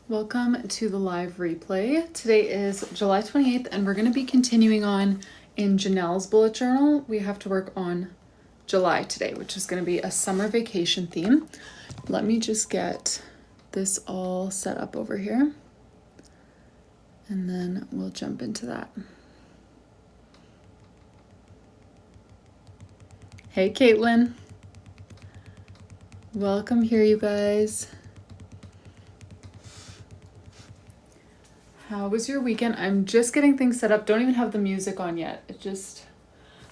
Welcome to the live replay. Today is July 28th and we're going to be continuing on in Janelle's bullet journal. We have to work on July today, which is going to be a summer vacation theme. Let me just get this all set up over here and then we'll jump into that. Hey Caitlin. Welcome here, you guys. How was your weekend? I'm just getting things set up. Don't even have the music on yet. It just,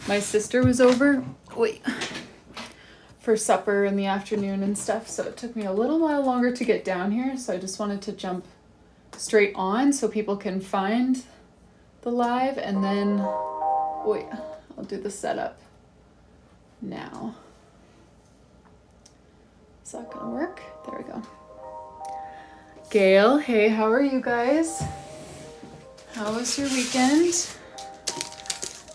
my sister was over, for supper in the afternoon and stuff. So it took me a little while longer to get down here. So I just wanted to jump straight on so people can find the live and then, I'll do the setup now. Is that gonna work? There we go. Gail, hey, how are you guys? How was your weekend?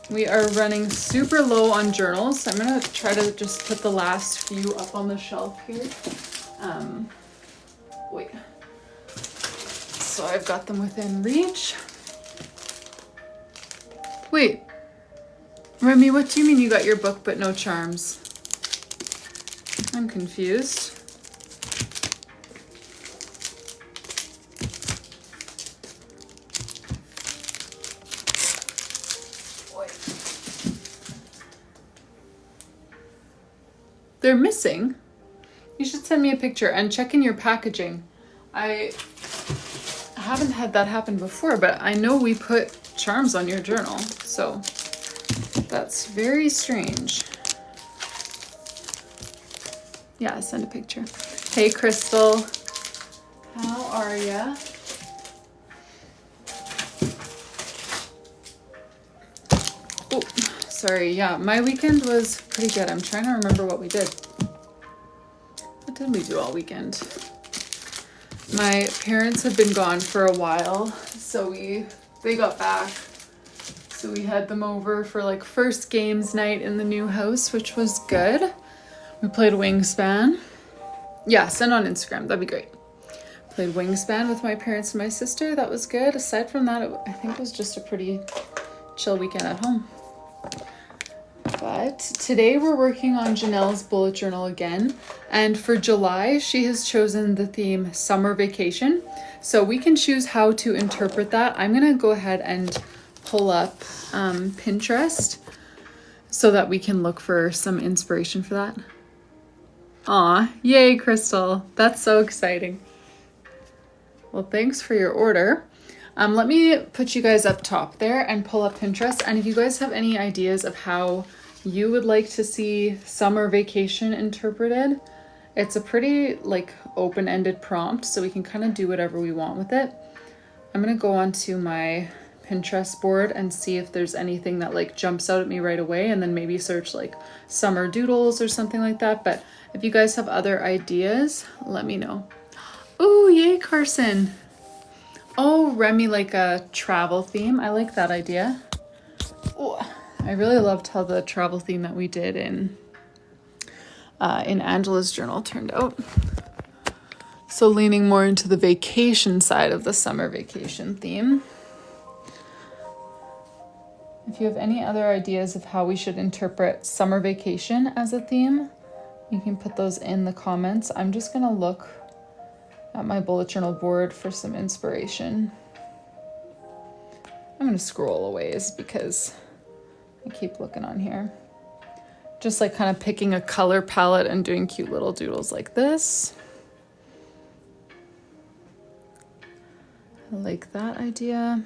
We are running super low on journals. I'm gonna try to just put the last few up on the shelf here. So I've got them within reach. Wait, Remy, what do you mean you got your book but no charms? I'm confused. They're missing. You should send me a picture and check in your packaging. I haven't had that happen before, but I know we put charms on your journal, so that's very strange. Yeah, send a picture. Hey, Crystal. How are ya? Oh, sorry. Yeah, my weekend was pretty good. I'm trying to remember what we did. What did we do all weekend? My parents had been gone for a while, so they got back. So we had them over for like first games night in the new house, which was good. We played Wingspan. Yeah, send on Instagram. That'd be great. Played Wingspan with my parents and my sister. That was good. Aside from that, I think it was just a pretty chill weekend at home. But today we're working on Janelle's bullet journal again. And for July, she has chosen the theme summer vacation. So we can choose how to interpret that. I'm going to go ahead and pull up Pinterest so that we can look for some inspiration for that. Aw, yay, Crystal. That's so exciting. Well, thanks for your order. Let me put you guys up top there and pull up Pinterest. And if you guys have any ideas of how you would like to see summer vacation interpreted, it's a pretty like open-ended prompt, so we can kind of do whatever we want with it. I'm gonna go onto my Pinterest board and see if there's anything that like jumps out at me right away, and then maybe search like summer doodles or something like that. But if you guys have other ideas, let me know. Oh, yay, Carson. Oh, Remy, like a travel theme. I like that idea. Oh, I really loved how the travel theme that we did in Angela's journal turned out. So leaning more into the vacation side of the summer vacation theme. If you have any other ideas of how we should interpret summer vacation as a theme, you can put those in the comments. I'm just gonna look at my bullet journal board for some inspiration. I'm gonna scroll a ways because I keep looking on here. Just like kind of picking a color palette and doing cute little doodles like this. I like that idea.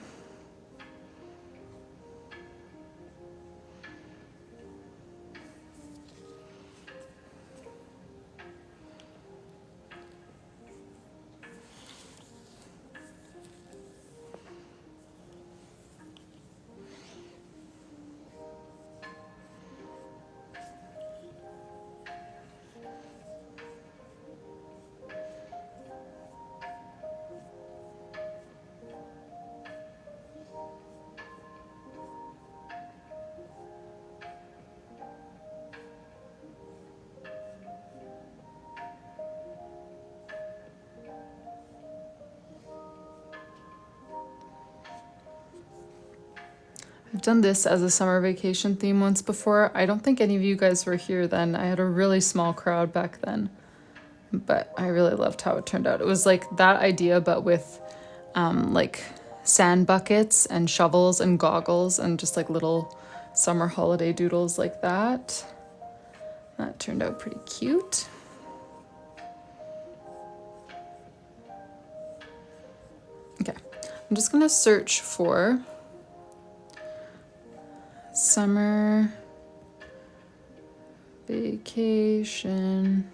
I've done this as a summer vacation theme once before. I don't think any of you guys were here then. I had a really small crowd back then, but I really loved how it turned out. It was like that idea, but with like sand buckets and shovels and goggles and just like little summer holiday doodles like that. That turned out pretty cute. Okay, I'm just gonna search for summer vacation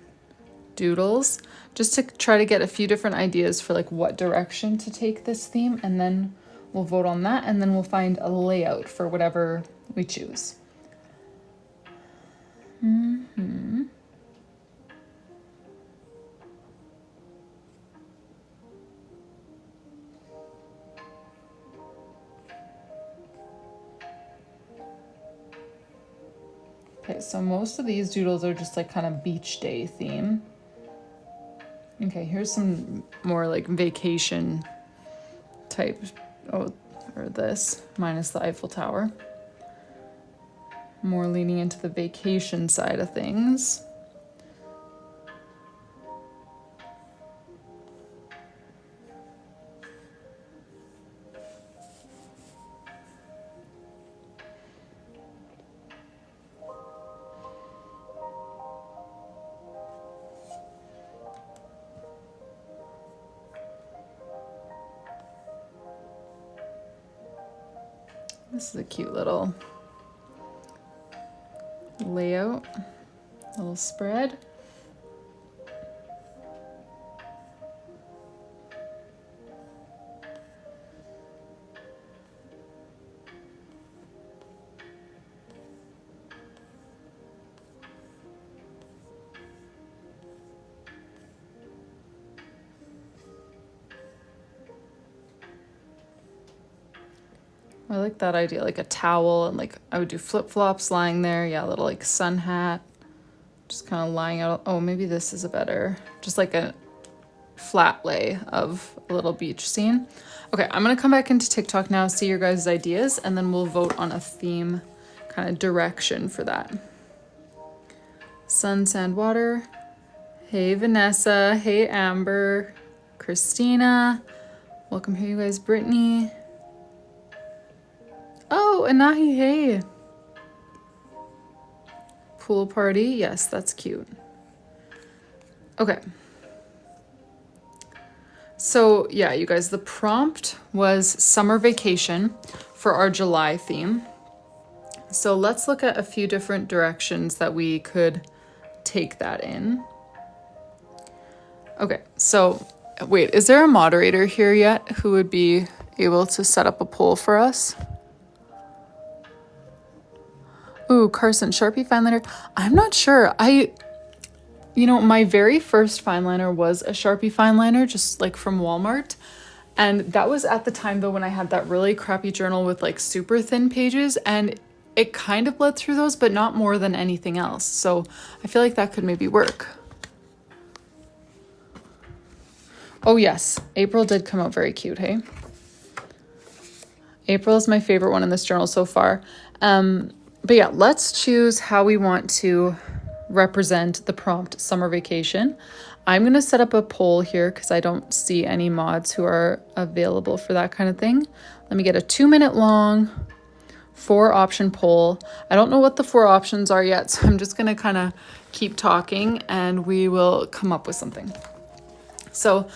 doodles, just to try to get a few different ideas for like what direction to take this theme, and then we'll vote on that, and then we'll find a layout for whatever we choose. Okay, so most of these doodles are just like kind of beach day theme. Okay, here's some more like vacation type. Oh, or this, minus the Eiffel Tower. More leaning into the vacation side of things. This is a cute little layout, little spread. I like that idea, like a towel, and like I would do flip-flops lying there. Yeah, a little like sun hat, just kind of lying out. Oh, maybe this is a better, just like a flat lay of a little beach scene. Okay, I'm gonna come back into TikTok now, see your guys' ideas, and then we'll vote on a theme kind of direction for that. Sun, sand, water. Hey, Vanessa. Hey, Amber. Christina. Welcome here, you guys. Brittany. Oh, Anahi, hey. Pool party. Yes, that's cute. Okay. So yeah, you guys, the prompt was summer vacation for our July theme. So let's look at a few different directions that we could take that in. Okay, so wait, is there a moderator here yet who would be able to set up a poll for us? Ooh, Carson, Sharpie fine liner. I'm not sure. You know, my very first fine liner was a Sharpie fine liner, just like from Walmart. And that was at the time though when I had that really crappy journal with like super thin pages, and it kind of bled through those, but not more than anything else. So I feel like that could maybe work. Oh yes, April did come out very cute, hey? April is my favorite one in this journal so far. But yeah, let's choose how we want to represent the prompt summer vacation. I'm going to set up a poll here because I don't see any mods who are available for that kind of thing. Let me get a 2-minute long 4-option poll. I don't know what the 4 options are yet, so I'm just going to kind of keep talking and we will come up with something. So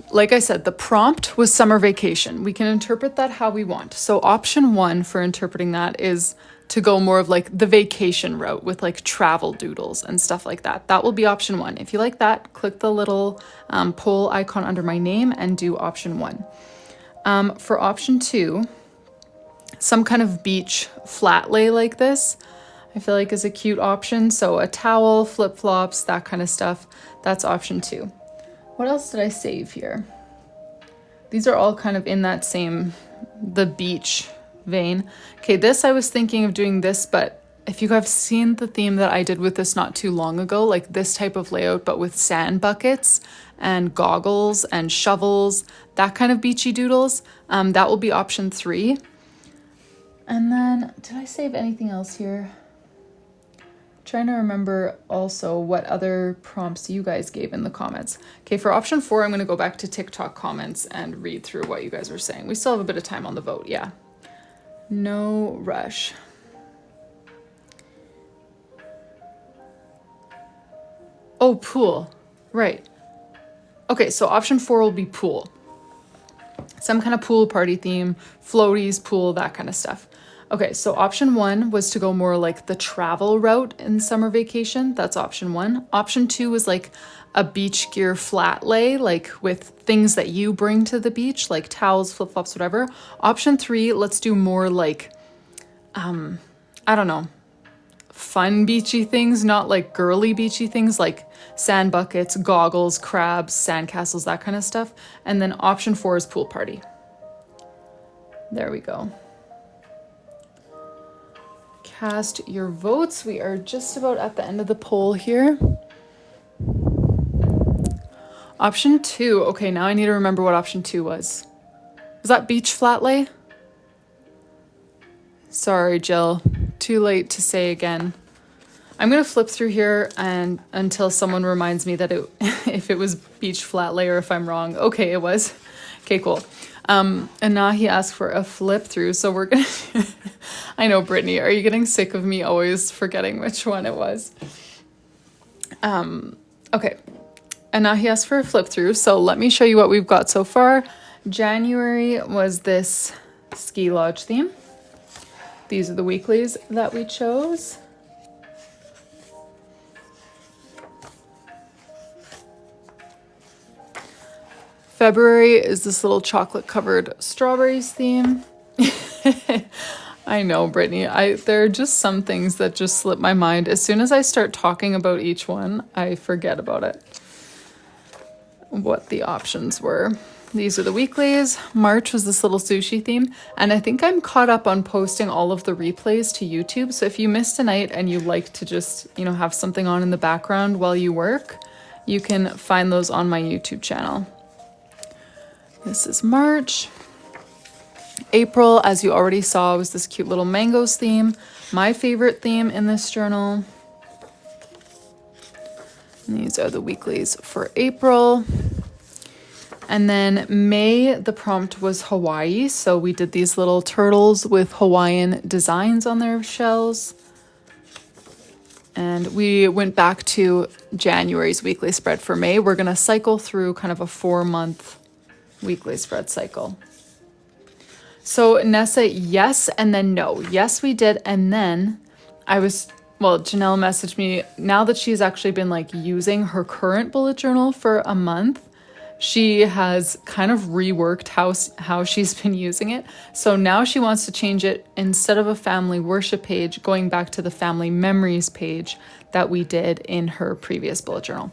like I said, the prompt was summer vacation. We can interpret that how we want. So option 1 for interpreting that is to go more of like the vacation route with like travel doodles and stuff like that. That will be option 1. If you like that, click the little poll icon under my name and do option 1. For option 2, some kind of beach flat lay like this, I feel like is a cute option. So a towel, flip-flops, that kind of stuff. That's option 2. What else did I save here? These are all kind of in that same, the beach vein. Okay, this I was thinking of doing this, but if you have seen the theme that I did with this not too long ago, like this type of layout, but with sand buckets and goggles and shovels, that kind of beachy doodles, that will be option 3. And then, did I save anything else here? Trying to remember also what other prompts you guys gave in the comments. Okay, for option 4, I'm going to go back to TikTok comments and read through what you guys were saying. We still have a bit of time on the vote, yeah. No rush. Oh, pool. Right. Okay, so option 4 will be pool. Some kind of pool party theme, floaties, pool, that kind of stuff. Okay, so option 1 was to go more like the travel route in summer vacation. That's option 1. Option 2 was like a beach gear flat lay, like with things that you bring to the beach, like towels, flip-flops, whatever. Option 3, let's do more like, I don't know, fun beachy things, not like girly beachy things like sand buckets, goggles, crabs, sandcastles, that kind of stuff. And then option 4 is pool party. There we go. Cast your votes. We are just about at the end of the poll here. Option 2. Okay, now I need to remember what option 2 was. Was that beach flat lay? Sorry, Jill. Too late to say again. I'm going to flip through here and until someone reminds me that if it was beach flat lay or if I'm wrong. Okay, it was. Okay, cool. And now he asked for a flip through, so we're gonna I know, Brittany, are you getting sick of me always forgetting which one it was? Okay, and now he asked for a flip through, so let me show you what we've got so far. January was this ski lodge theme. These are the weeklies that we chose. February is this little chocolate covered strawberries theme. I know, Brittany, there are just some things that just slip my mind. As soon as I start talking about each one, I forget about it. What the options were. These are the weeklies. March was this little sushi theme. And I think I'm caught up on posting all of the replays to YouTube. So if you missed a night and you like to just, have something on in the background while you work, you can find those on my YouTube channel. This is March. April, as you already saw, was this cute little mangoes theme. My favorite theme in this journal. And these are the weeklies for April. And then May, the prompt was Hawaii. So we did these little turtles with Hawaiian designs on their shells. And we went back to January's weekly spread for May. We're going to cycle through kind of a 4-month weekly spread cycle. So Nessa, yes, and then no. Yes, we did. And then Janelle messaged me now that she's actually been like using her current bullet journal for a month. She has kind of reworked how she's been using it. So now she wants to change it, instead of a family worship page, going back to the family memories page that we did in her previous bullet journal.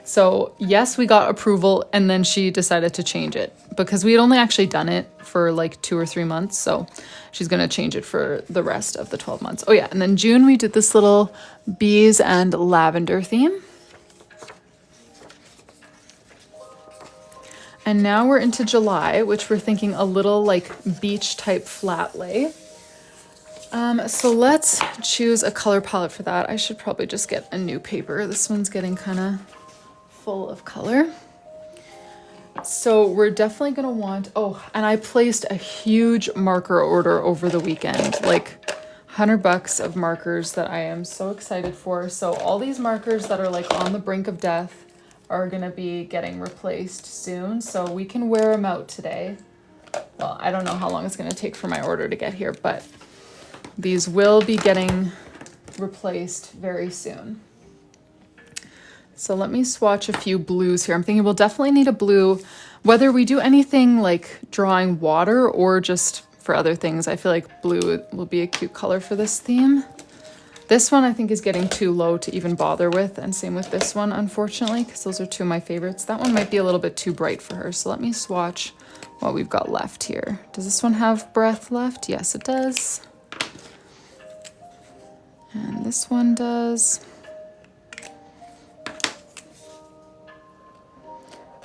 So yes, we got approval, and then she decided to change it because we had only actually done it for like 2 or 3 months. So she's going to change it for the rest of the 12 months. Oh yeah. And then June, we did this little bees and lavender theme. And now we're into July, which we're thinking a little like beach type flat lay. So let's choose a color palette for that. I should probably just get a new paper. This one's getting kind of full of color. So we're definitely going to want, and I placed a huge marker order over the weekend, like $100 of markers that I am so excited for. So all these markers that are like on the brink of death are going to be getting replaced soon. So we can wear them out today. Well, I don't know how long it's going to take for my order to get here, but these will be getting replaced very soon. So let me swatch a few blues here. I'm thinking we'll definitely need a blue, whether we do anything like drawing water or just for other things. I feel like blue will be a cute color for this theme. This one I think is getting too low to even bother with, and same with this one, unfortunately, because those are two of my favorites. That one might be a little bit too bright for her. So let me swatch what we've got left here. Does this one have breath left? Yes, it does. And this one does.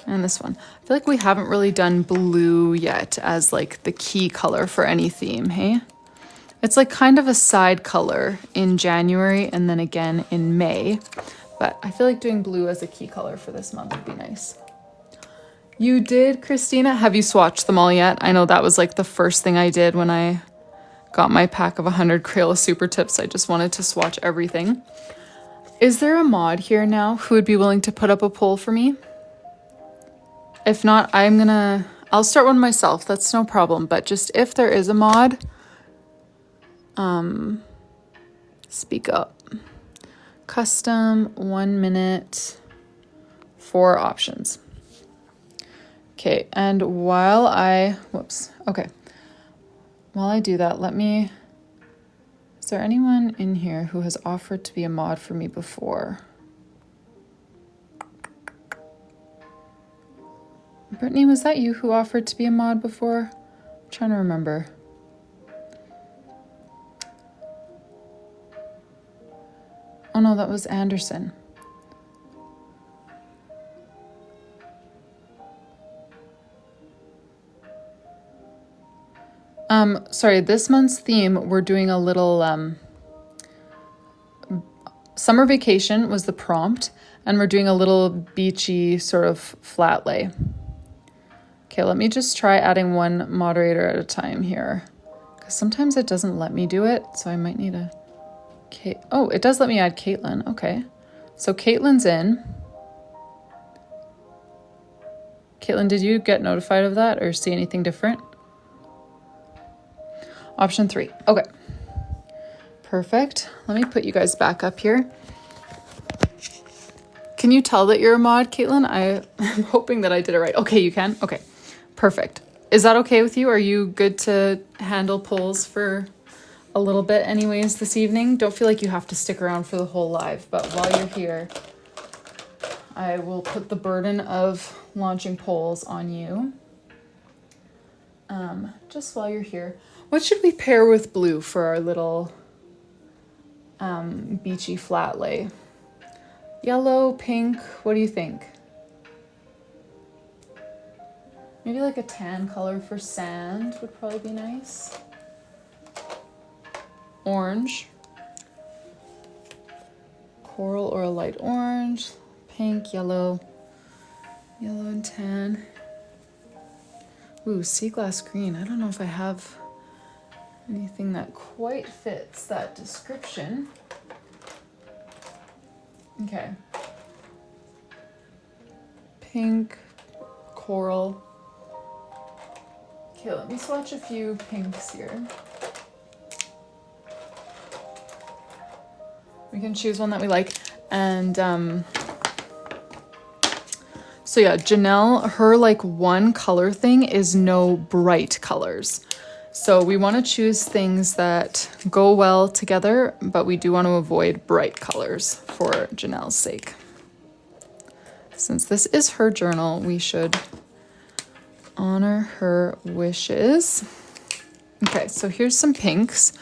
And this one. I feel like we haven't really done blue yet as like the key color for any theme, hey? It's like kind of a side color in January and then again in May. But I feel like doing blue as a key color for this month would be nice. You did, Christina? Have you swatched them all yet? I know that was like the first thing I did when I got my pack of 100 Crayola Super Tips. I just wanted to swatch everything. Is there a mod here now who would be willing to put up a poll for me? If not, I'll start one myself. That's no problem. But just if there is a mod, speak up. Custom, 1 minute, 4 options. Okay, and while I do that, is there anyone in here who has offered to be a mod for me before? Brittany, was that you who offered to be a mod before? I'm trying to remember. Oh no, that was Anderson. Sorry, this month's theme, we're doing a little, summer vacation was the prompt, and we're doing a little beachy sort of flat lay. Okay, let me just try adding one moderator at a time here, because sometimes it doesn't let me do it, so I might need a... Oh, it does let me add Caitlin. Okay, so Caitlin's in. Caitlin, did you get notified of that or see anything different? Option 3. Okay, perfect. Let me put you guys back up here. Can you tell that you're a mod, Caitlin? I'm hoping that I did it right. Okay, you can? Okay, perfect. Is that okay with you? Are you good to handle polls for a little bit anyways this evening? Don't feel like you have to stick around for the whole live, but while you're here, I will put the burden of launching polls on you. Just while you're here. What should we pair with blue for our little beachy flat lay? Yellow, pink, what do you think? Maybe like a tan color for sand would probably be nice. Orange. Coral or a light orange. Pink, yellow and tan. Ooh, sea glass green. I don't know if I have anything that quite fits that description. Okay. Pink, coral. Okay, let me swatch a few pinks here. We can choose one that we like. And so yeah, Janelle, her like one color thing is no bright colors. So we want to choose things that go well together, but we do want to avoid bright colors for Janelle's sake. Since this is her journal, we should honor her wishes. Okay, so here's some pinks.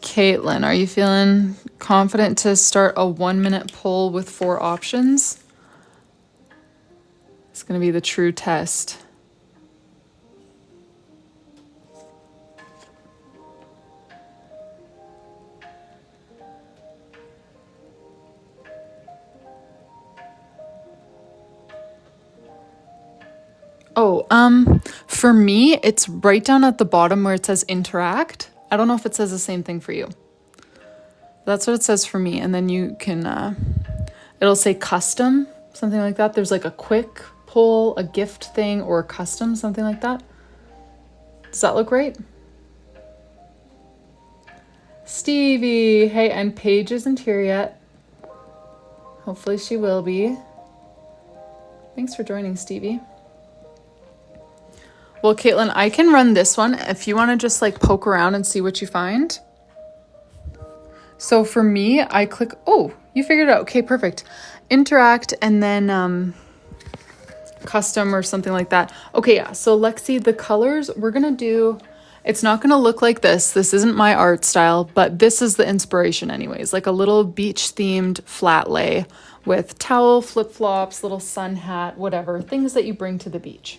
Caitlin, are you feeling confident to start a 1 minute poll with 4 options? It's going to be the true test. Oh, for me, it's right down at the bottom where it says interact. I don't know if it says the same thing for you. That's what it says for me. And then you can, it'll say custom, something like that. There's like a quick pull, a gift thing, or a custom, something like that. Does that look right? Stevie, hey, and Paige isn't here yet. Hopefully she will be. Thanks for joining, Stevie. Well, Caitlin, I can run this one if you want to just like poke around and see what you find. So for me, I click, oh, you figured it out. Okay, perfect. Interact and then custom or something like that. Okay, yeah. So Lexi, the colors we're going to do, it's not going to look like this. This isn't my art style, but this is the inspiration anyways. Like a little beach themed flat lay with towel, flip-flops, little sun hat, whatever. Things that you bring to the beach.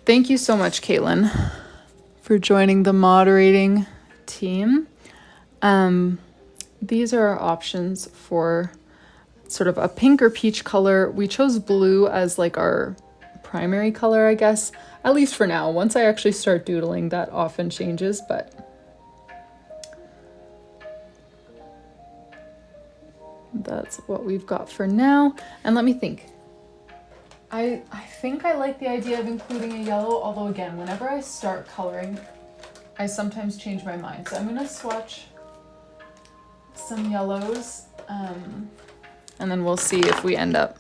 Thank you so much, Caitlin, for joining the moderating team. These are our options for sort of a pink or peach color. We chose blue as like our primary color, I guess, at least for now. Once I actually start doodling, that often changes, but that's what we've got for now. And let me think. I think I like the idea of including a yellow, although again, whenever I start coloring, I sometimes change my mind. So I'm gonna swatch some yellows, and then we'll see if we end up,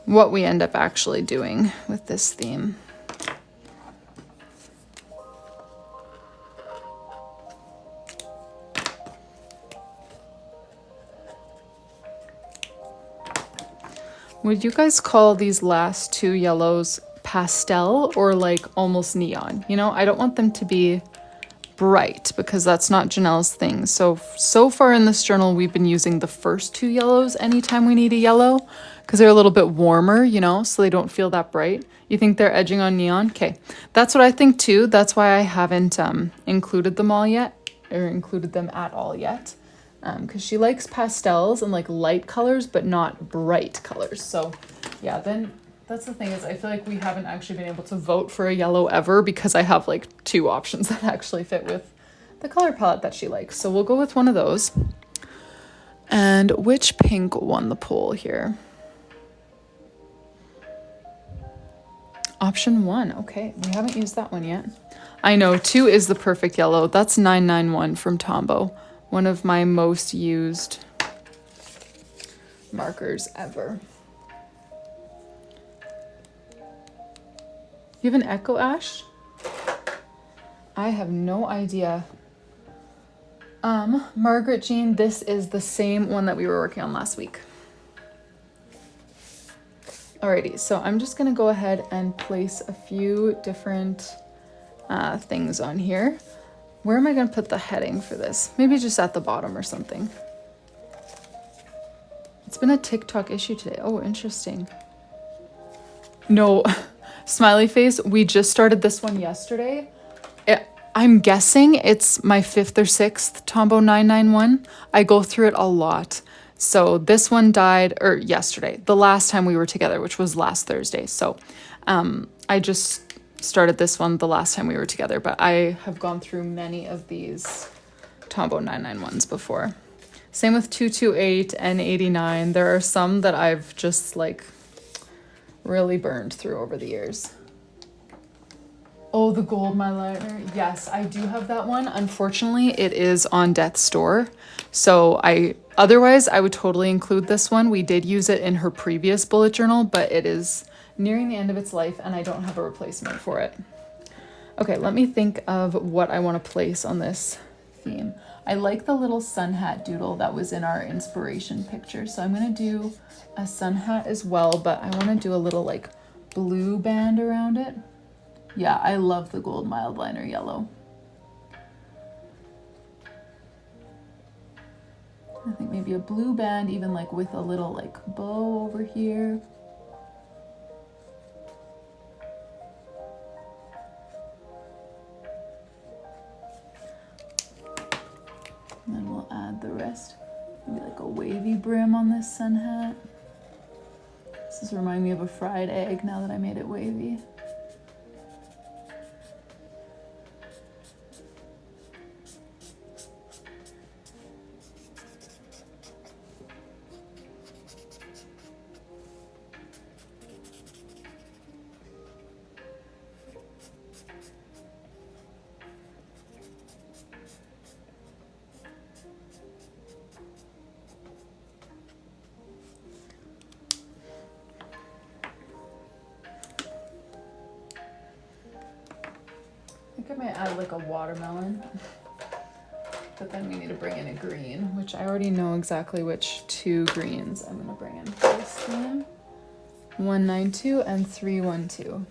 what we end up actually doing with this theme. Would you guys call these last two yellows pastel or like almost neon? You know, I don't want them to be bright because that's not Janelle's thing. So far in this journal, we've been using the first two yellows anytime we need a yellow because they're a little bit warmer, you know, so they don't feel that bright. You think they're edging on neon? Okay, that's what I think too. That's why I haven't included them all yet, or included them at all yet. Because she likes pastels and like light colors, but not bright colors. So yeah, then that's the thing, is I feel like we haven't actually been able to vote for a yellow ever because I have like two options that actually fit with the color palette that she likes. So we'll go with one of those. And which pink won the poll here? Option 1. Okay, we haven't used that one yet. I know 2 is the perfect yellow. That's 991 from Tombow. One of my most used markers ever. You have an Echo Ash? I have no idea. Margaret Jean, this is the same one that we were working on last week. Alrighty, so I'm just gonna go ahead and place a few different things on here. Where am I gonna put the heading for this? Maybe just at the bottom or something. It's been a TikTok issue today. Oh, interesting. No, smiley face. We just started this one yesterday. I'm guessing it's my 5th or 6th Tombow 991. I go through it a lot. So this one died yesterday, the last time we were together, which was last Thursday. So I just started this one the last time we were together, but I have gone through many of these Tombow 991s before. Same with 228 and 89. There are some that I've just like really burned through over the years. Oh, the gold eyeliner. Yes, I do have that one. Unfortunately, it is on death's door. So otherwise I would totally include this one. We did use it in her previous bullet journal, but it is nearing the end of its life and I don't have a replacement for it. Okay, let me think of what I want to place on this theme. I like the little sun hat doodle that was in our inspiration picture. So I'm going to do a sun hat as well, but I want to do a little like blue band around it. Yeah, I love the gold mild liner yellow. I think maybe a blue band, even like with a little like bow over here. And then we'll add the rest. Maybe like a wavy brim on this sun hat. This is reminding me of a fried egg now that I made it wavy. I think I might add like a watermelon, but then we need to bring in a green, which I already know exactly which 2 greens I'm gonna bring in for this theme. 192 and 312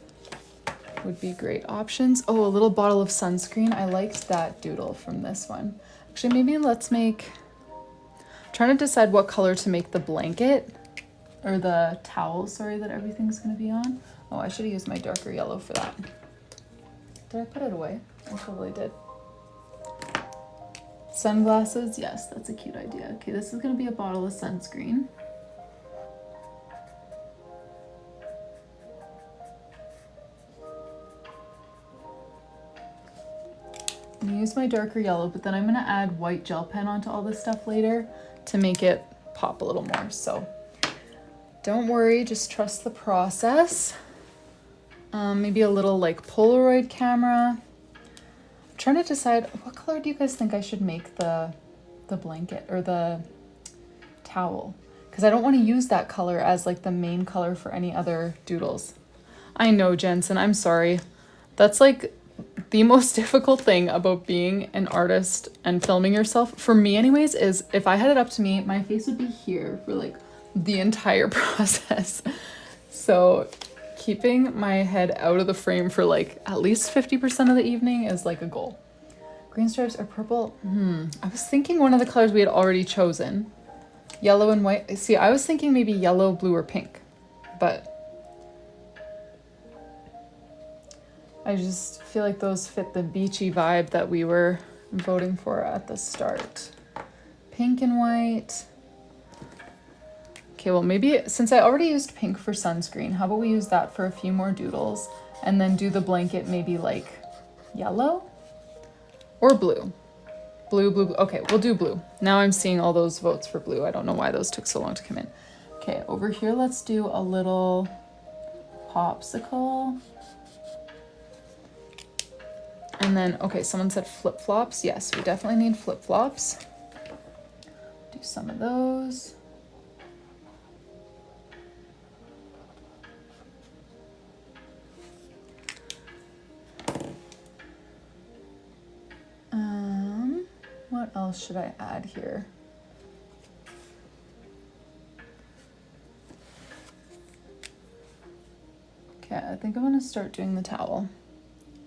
would be great options. Oh, a little bottle of sunscreen. I liked that doodle from this one. Actually, maybe let's make, I'm trying to decide what color to make the blanket or the towel, sorry, that everything's gonna be on. Oh, I should have used my darker yellow for that. Did I put it away? I totally did. Sunglasses, yes, that's a cute idea. Okay, this is gonna be a bottle of sunscreen. I'm gonna use my darker yellow, but then I'm gonna add white gel pen onto all this stuff later to make it pop a little more. So don't worry, just trust the process. Maybe a little like Polaroid camera. I'm trying to decide, what color do you guys think I should make the blanket or the towel? Because I don't want to use that color as like the main color for any other doodles. I know, Jensen, I'm sorry. That's like the most difficult thing about being an artist and filming yourself, for me anyways, is if I had it up to me, my face would be here for like the entire process. So keeping my head out of the frame for like at least 50% of the evening is like a goal. Green stripes or purple? I was thinking one of the colors we had already chosen. Yellow and white. See, I was thinking maybe yellow, blue, or pink, but I just feel like those fit the beachy vibe that we were voting for at the start. Pink and white. Okay, well maybe since I already used pink for sunscreen, how about we use that for a few more doodles and then do the blanket maybe like yellow or blue? Blue, blue, blue. Okay, we'll do blue. Now I'm seeing all those votes for blue. I don't know why those took so long to come in. Okay, over here, let's do a little popsicle. And then, okay, someone said flip-flops. Yes, we definitely need flip-flops. Do some of those. What else should I add here? Okay, I think I'm gonna start doing the towel.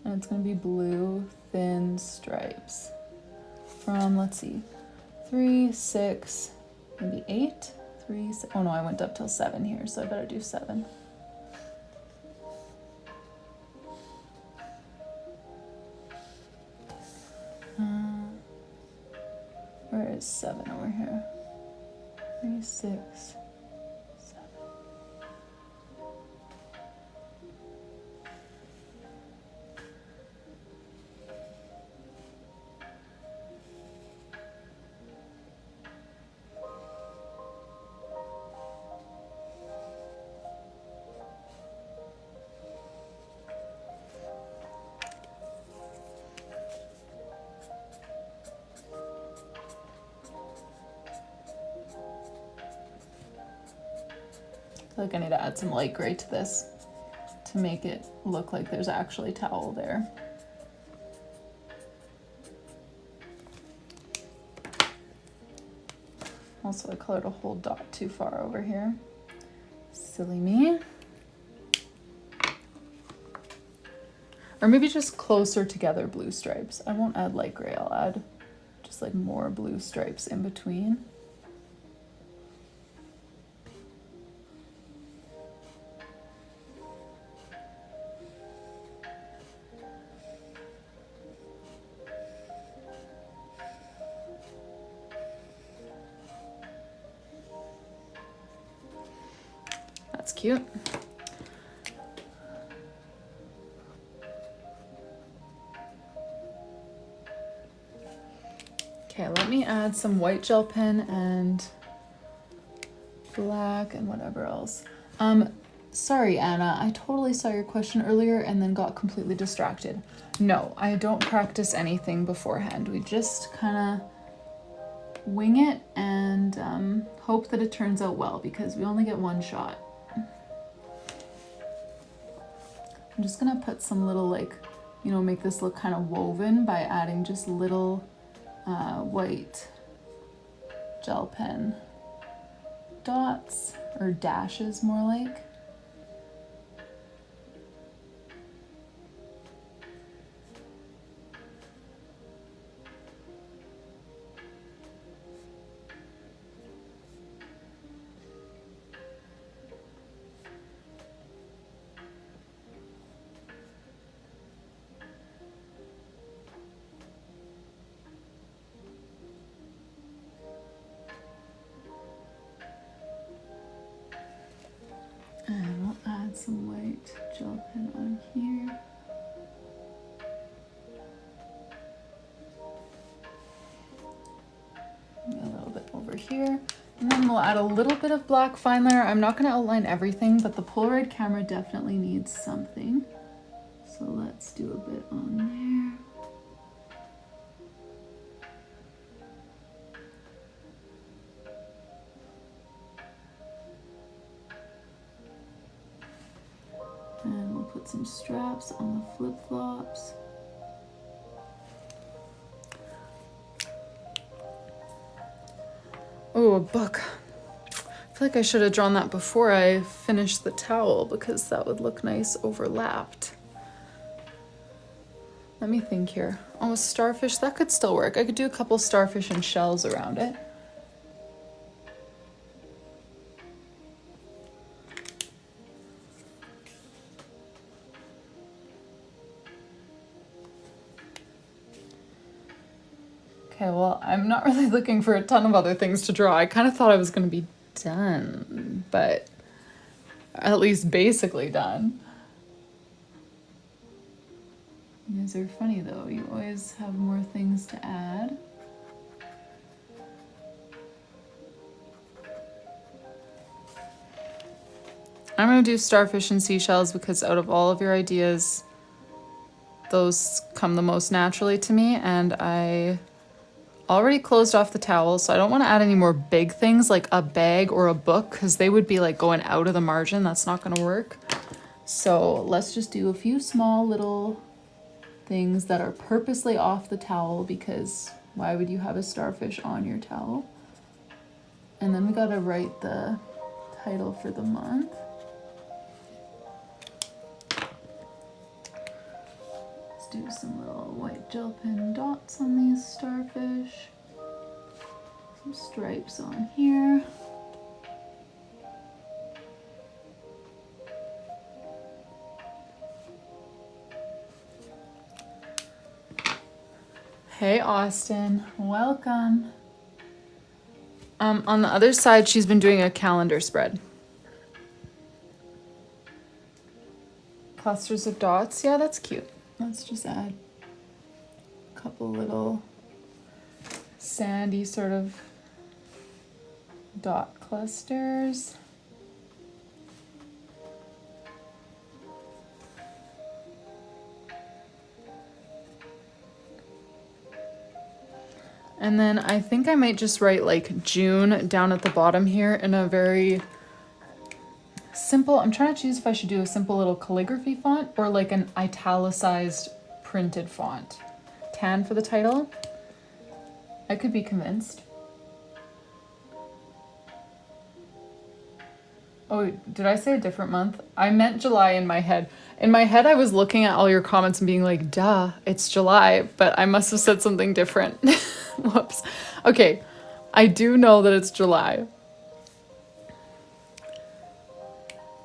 And it's gonna be blue thin stripes from, let's see, 3, 6, maybe 8, 3, 6. Oh no, I went up till 7 here, so I better do 7. Where is 7 over here? 3, 6, 7. I feel like I need to add some light gray to this to make it look like there's actually towel there. Also, I colored a whole dot too far over here. Silly me. Or maybe just closer together blue stripes. I won't add light gray, I'll add just like more blue stripes in between. That's cute. Okay, let me add some white gel pen and black and whatever else. Sorry, Anna, I totally saw your question earlier and then got completely distracted. No, I don't practice anything beforehand. We just kind of wing it and hope that it turns out well because we only get one shot. I'm just gonna put some little like, you know, make this look kind of woven by adding just little white gel pen dots or dashes more like. And we'll add some white gel pen on here. A little bit over here. And then we'll add a little bit of black fine liner. I'm not going to outline everything, but the Polaroid camera definitely needs something. So let's do a bit on there. And we'll put some straps on the flip-flops. Oh, a book. I feel like I should have drawn that before I finished the towel because that would look nice overlapped. Let me think here. Oh, a starfish, that could still work. I could do a couple starfish and shells around it. Okay, well, I'm not really looking for a ton of other things to draw. I kind of thought I was going to be done, but at least basically done. You guys are funny though. You always have more things to add. I'm going to do starfish and seashells because out of all of your ideas, those come the most naturally to me, and I already closed off the towel, so I don't want to add any more big things like a bag or a book because they would be like going out of the margin. That's not going to work. So let's just do a few small little things that are purposely off the towel because why would you have a starfish on your towel? And then we got to write the title for the month. Do some little white gel pen dots on these starfish. Some stripes on here. Hey Austin, welcome. On the other side, she's been doing a calendar spread. Clusters of dots, yeah, that's cute. Let's just add a couple little sandy sort of dot clusters. And then I think I might just write like June down at the bottom here in a very simple, I'm trying to choose if I should do a simple little calligraphy font or like an italicized printed font. Tan for the title. I could be convinced. Oh, did I say a different month? I meant July in my head. In my head, I was looking at all your comments and being like, duh, it's July, but I must have said something different. Whoops. Okay, I do know that it's July.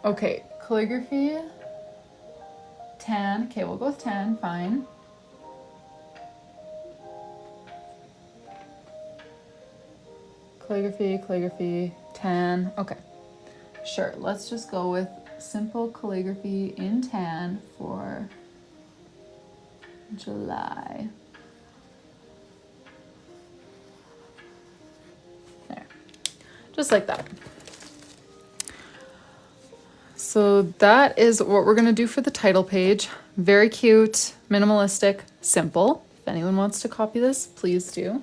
Okay, calligraphy, tan. Okay, we'll go with tan, fine. Calligraphy, tan. Okay, sure. Let's just go with simple calligraphy in tan for July. There, just like that. So that is what we're gonna do for the title page. Very cute, minimalistic, simple. If anyone wants to copy this, please do.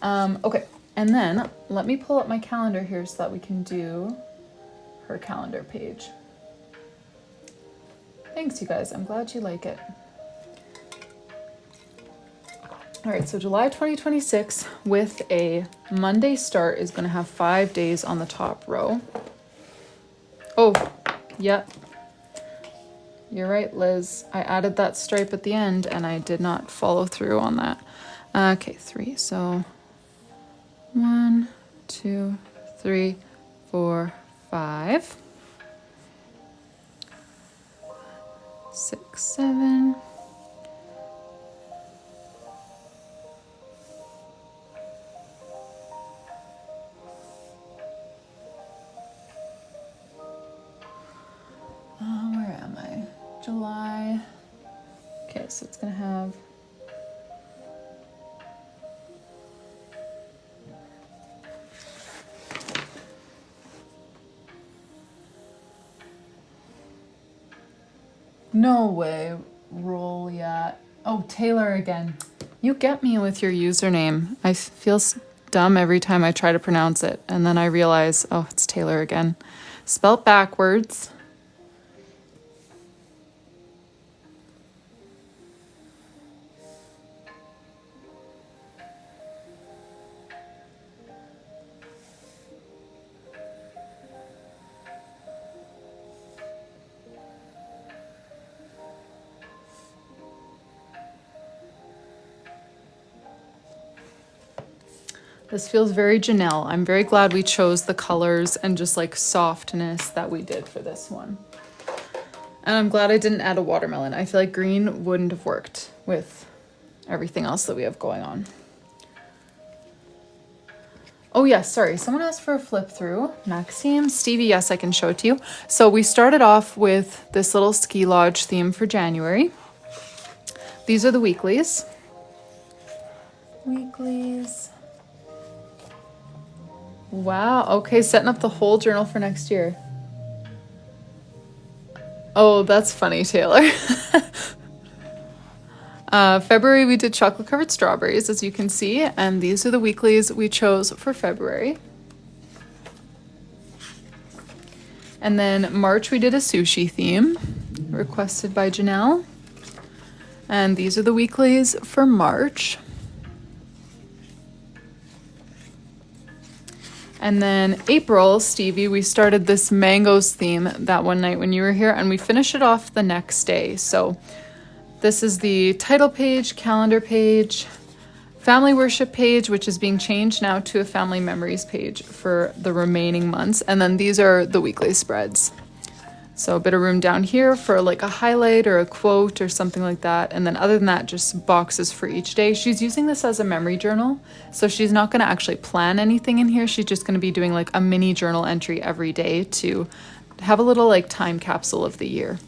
Okay, and then let me pull up my calendar here so that we can do her calendar page. Thanks, you guys. I'm glad you like it. All right, so July 2026 with a Monday start is gonna have 5 days on the top row. Oh, yep. You're right, Liz. I added that stripe at the end and I did not follow through on that. Okay, 3. So 1, 2, 3, 4, 5, 6, 7. July. Okay, so it's gonna have no way, roll yet. Oh, Taylor again. You get me with your username. I feel dumb every time I try to pronounce it, and then I realize, oh, it's Taylor again. Spelt backwards. This feels very Janelle. I'm very glad we chose the colors and just like softness that we did for this one. And I'm glad I didn't add a watermelon. I feel like green wouldn't have worked with everything else that we have going on. Oh yes, sorry, someone asked for a flip through. Maxime, Stevie, yes, I can show it to you. So we started off with this little ski lodge theme for January. These are the weeklies. Weeklies. Wow, okay, setting up the whole journal for next year. Oh, that's funny, Taylor. February we did chocolate covered strawberries, as you can see, and these are the weeklies we chose for February. And then March we did a sushi theme, requested by Janelle. And these are the weeklies for March. And then April, Stevie, we started this mangoes theme that one night when you were here, and we finished it off the next day. So this is the title page, calendar page, family worship page, which is being changed now to a family memories page for the remaining months. And then these are the weekly spreads. So a bit of room down here for like a highlight or a quote or something like that. And then other than that, just boxes for each day. She's using this as a memory journal. So she's not going to actually plan anything in here. She's just going to be doing like a mini journal entry every day to have a little like time capsule of the year.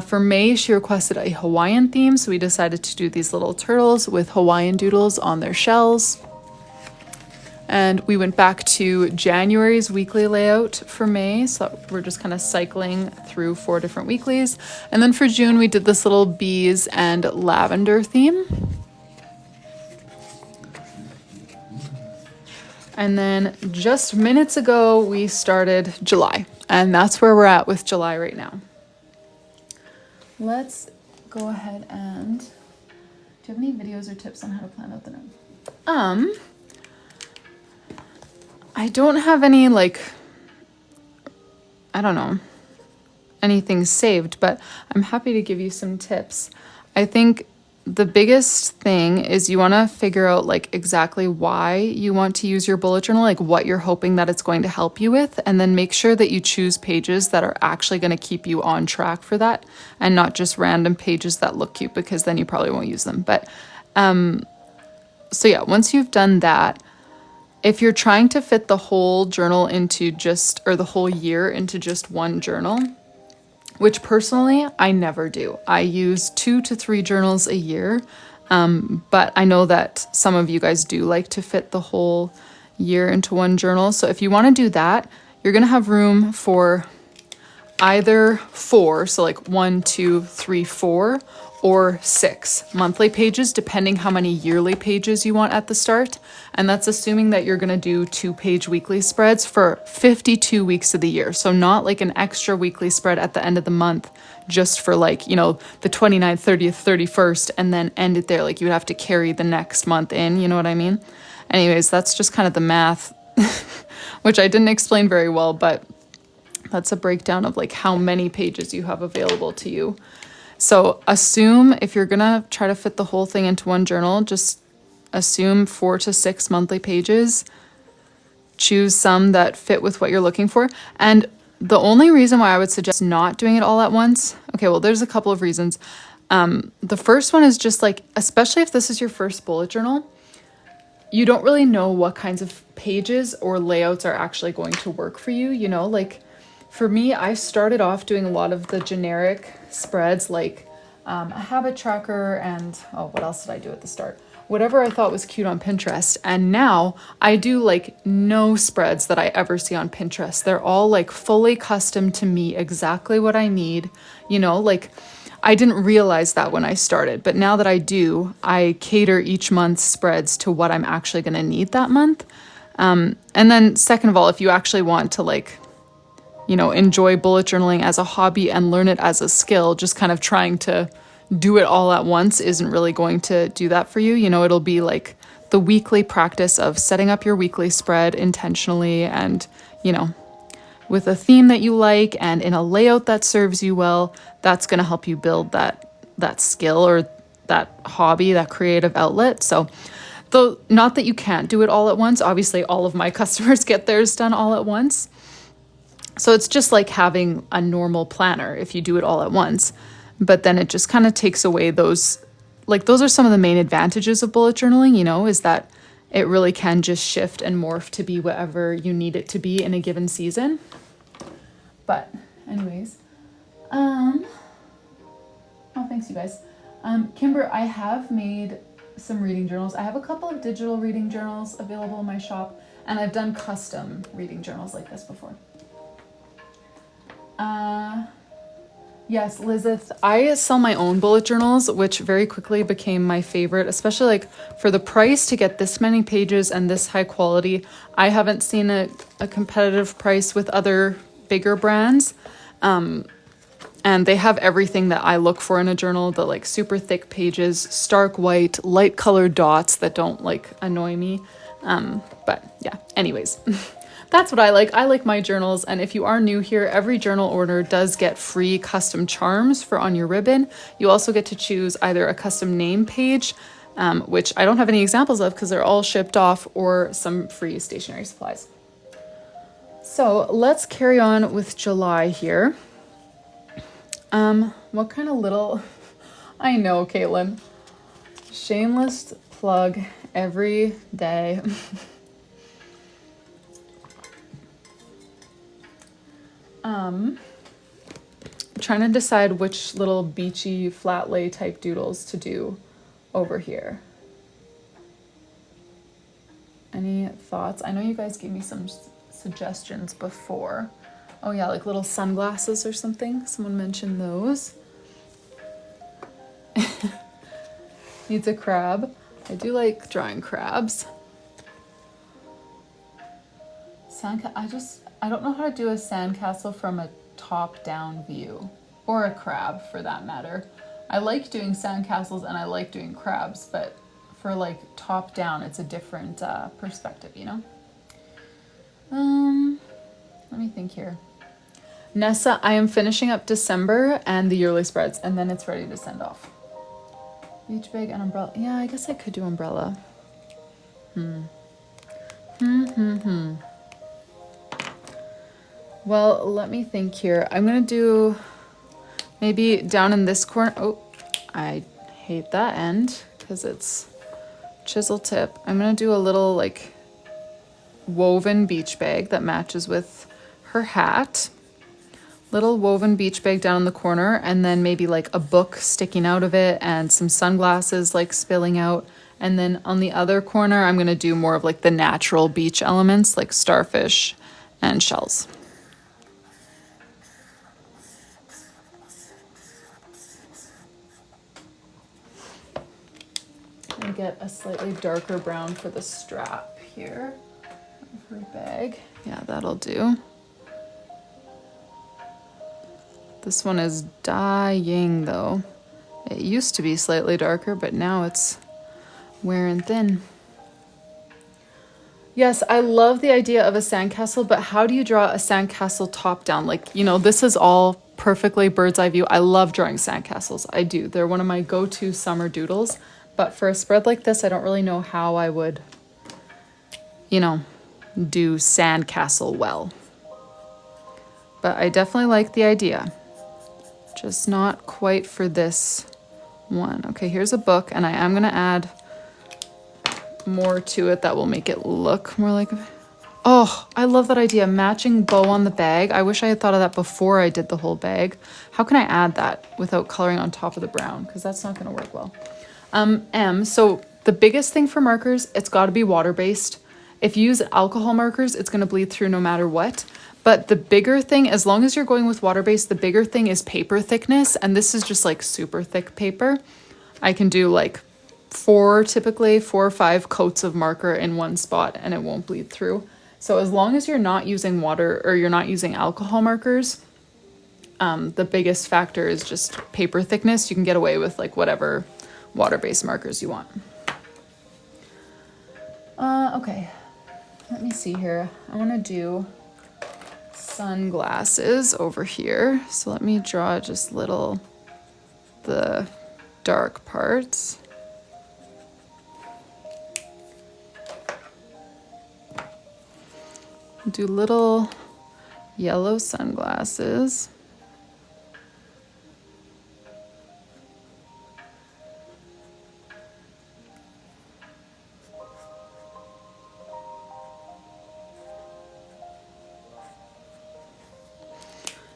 For May, she requested a Hawaiian theme. So we decided to do these little turtles with Hawaiian doodles on their shells. And we went back to January's weekly layout for May. So we're just kind of cycling through 4 different weeklies. And then for June, we did this little bees and lavender theme. And then just minutes ago, we started July. And that's where we're at with July right now. Let's go ahead and... Do you have any videos or tips on how to plan out the note? I don't have any, like, I don't know, anything saved, but I'm happy to give you some tips. I think the biggest thing is you want to figure out, like, exactly why you want to use your bullet journal, like what you're hoping that it's going to help you with, and then make sure that you choose pages that are actually going to keep you on track for that, and not just random pages that look cute, because then you probably won't use them. But, so yeah, once you've done that, if you're trying to fit the whole journal into just, or the whole year into just one journal, which personally I never do. I use 2 to 3 journals a year, but I know that some of you guys do like to fit the whole year into one journal. So if you want to do that, you're going to have room for either 4, so like 1, 2, 3, 4, or 6 monthly pages, depending how many yearly pages you want at the start. And that's assuming that you're going to do 2-page weekly spreads for 52 weeks of the year. So not like an extra weekly spread at the end of the month, just for like, you know, the 29th, 30th, 31st, and then end it there. Like you would have to carry the next month in, you know what I mean? Anyways, that's just kind of the math, which I didn't explain very well, but that's a breakdown of like how many pages you have available to you. So assume if you're gonna try to fit the whole thing into one journal, just assume 4 to 6 monthly pages. Choose some that fit with what you're looking for. And the only reason why I would suggest not doing it all at once, okay, well, there's a couple of reasons. The first one is just like, especially if this is your first bullet journal, you don't really know what kinds of pages or layouts are actually going to work for you, you know, like For me, I started off doing a lot of the generic spreads like a habit tracker and, oh, what else did I do at the start? Whatever I thought was cute on Pinterest. And now I do like no spreads that I ever see on Pinterest. They're all like fully custom to me, exactly what I need. You know, like I didn't realize that when I started, but now that I do, I cater each month's spreads to what I'm actually going to need that month. And then second of all, if you actually want to like, you know, enjoy bullet journaling as a hobby and learn it as a skill, just kind of trying to do it all at once isn't really going to do that for you. You know, it'll be like the weekly practice of setting up your weekly spread intentionally and, you know, with a theme that you like and in a layout that serves you well. That's going to help you build that skill or that hobby, that creative outlet. So though not that you can't do it all at once, obviously all of my customers get theirs done all at once. So it's just like having a normal planner if you do it all at once. But then it just kind of takes away those, like those are some of the main advantages of bullet journaling, you know, is that it really can just shift and morph to be whatever you need it to be in a given season. But anyways, oh, thanks you guys. Kimber, I have made some reading journals. I have a couple of digital reading journals available in my shop, and I've done custom reading journals like this before. Yes, Lizeth, I sell my own bullet journals, which very quickly became my favorite, especially like for the price to get this many pages and this high quality. I haven't seen a competitive price with other bigger brands. And they have everything that I look for in a journal, the like super thick pages, stark white, light colored dots that don't like annoy me. But yeah, anyways. That's what I like. I like my journals. And if you are new here, every journal order does get free custom charms for on your ribbon. You also get to choose either a custom name page, which I don't have any examples of because they're all shipped off, or some free stationery supplies. So let's carry on with July here. What kind of little, I know, Caitlin, shameless plug every day. Trying to decide which little beachy flat lay type doodles to do over here. Any thoughts? I know you guys gave me some suggestions before. Oh yeah, like little sunglasses or something. Someone mentioned those. Needs a crab. I do like drawing crabs. I don't know how to do a sandcastle from a top-down view, or a crab for that matter. I like doing sandcastles and I like doing crabs, but for like top-down, it's a different perspective, you know? Let me think here. Nessa, I am finishing up December and the yearly spreads, and then it's ready to send off. Beach bag and umbrella. Yeah, I guess I could do umbrella. Well, let me think here. I'm gonna do maybe down in this corner. Oh, I hate that end because it's chisel tip. I'm gonna do a little like woven beach bag that matches with her hat. Little woven beach bag down in the corner, and then maybe like a book sticking out of it and some sunglasses like spilling out. And then on the other corner, I'm gonna do more of like the natural beach elements like starfish and shells. And get a slightly darker brown for the strap here of her bag. Yeah, that'll do. This one is dying though. It used to be slightly darker, but now it's wearing thin. Yes, I love the idea of a sandcastle, but how do you draw a sandcastle top down? Like, you know, this is all perfectly bird's eye view. I love drawing sandcastles. I do. They're one of my go-to summer doodles. But for a spread like this, I don't really know how I would, you know, do sandcastle well. But I definitely like the idea. Just not quite for this one. Okay, here's a book, and I am going to add more to it that will make it look more like Oh, I love that idea. Matching bow on the bag. I wish I had thought of that before I did the whole bag. How can I add that without coloring on top of the brown? Because that's not going to work well. So the biggest thing for markers, it's got to be water-based. If you use alcohol markers, it's going to bleed through no matter what. But the bigger thing, as long as you're going with water-based, the bigger thing is paper thickness. And this is just like super thick paper. I can do like typically 4 or 5 coats of marker in one spot and it won't bleed through. So as long as you're not using water or you're not using alcohol markers, the biggest factor is just paper thickness. You can get away with like whatever water-based markers you want. Okay, let me see here. I want to do sunglasses over here. So let me draw just the dark parts. Do little yellow sunglasses.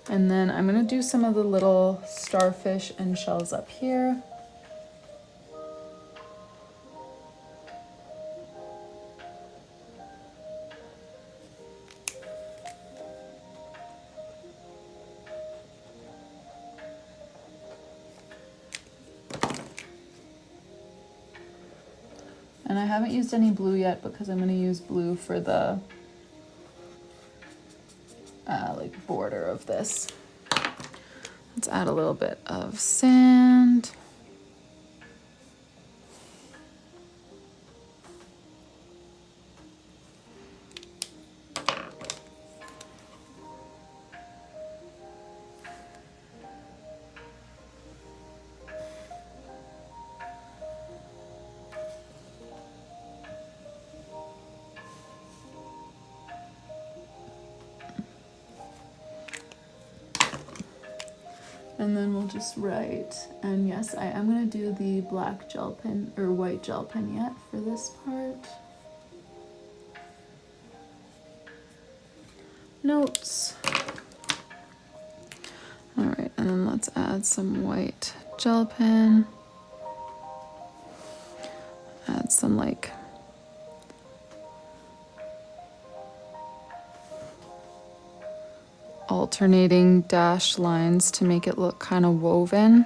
And then I'm going to do some of the little starfish and shells up here. And I haven't used any blue yet because I'm going to use blue for the like border of this. Let's add a little bit of sand. And then we'll just write, and yes, I am going to do the black gel pen or white gel pen yet for this part. Notes. All right, and then let's add some white gel pen. Add some like alternating dash lines to make it look kind of woven.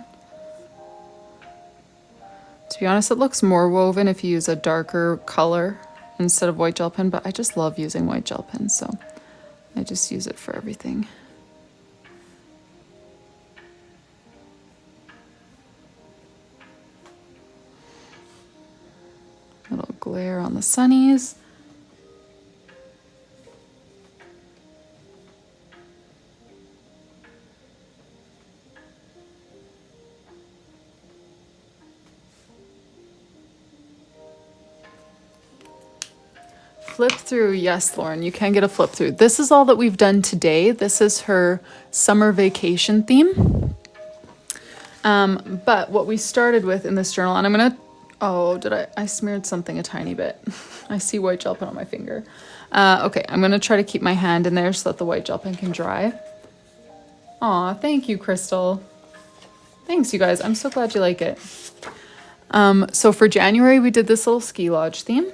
To be honest, it looks more woven if you use a darker color instead of white gel pen, but I just love using white gel pen, so I just use it for everything. Little glare on the sunnies. Flip through, yes, Lauren, you can get a flip through. This is all that we've done today. This is her summer vacation theme. But what we started with in this journal, and I'm gonna, oh, I smeared something a tiny bit. I see white gel pen on my finger. Okay, I'm gonna try to keep my hand in there so that the white gel pen can dry. Aw, thank you, Crystal. Thanks, you guys. I'm so glad you like it. So for January, we did this little ski lodge theme.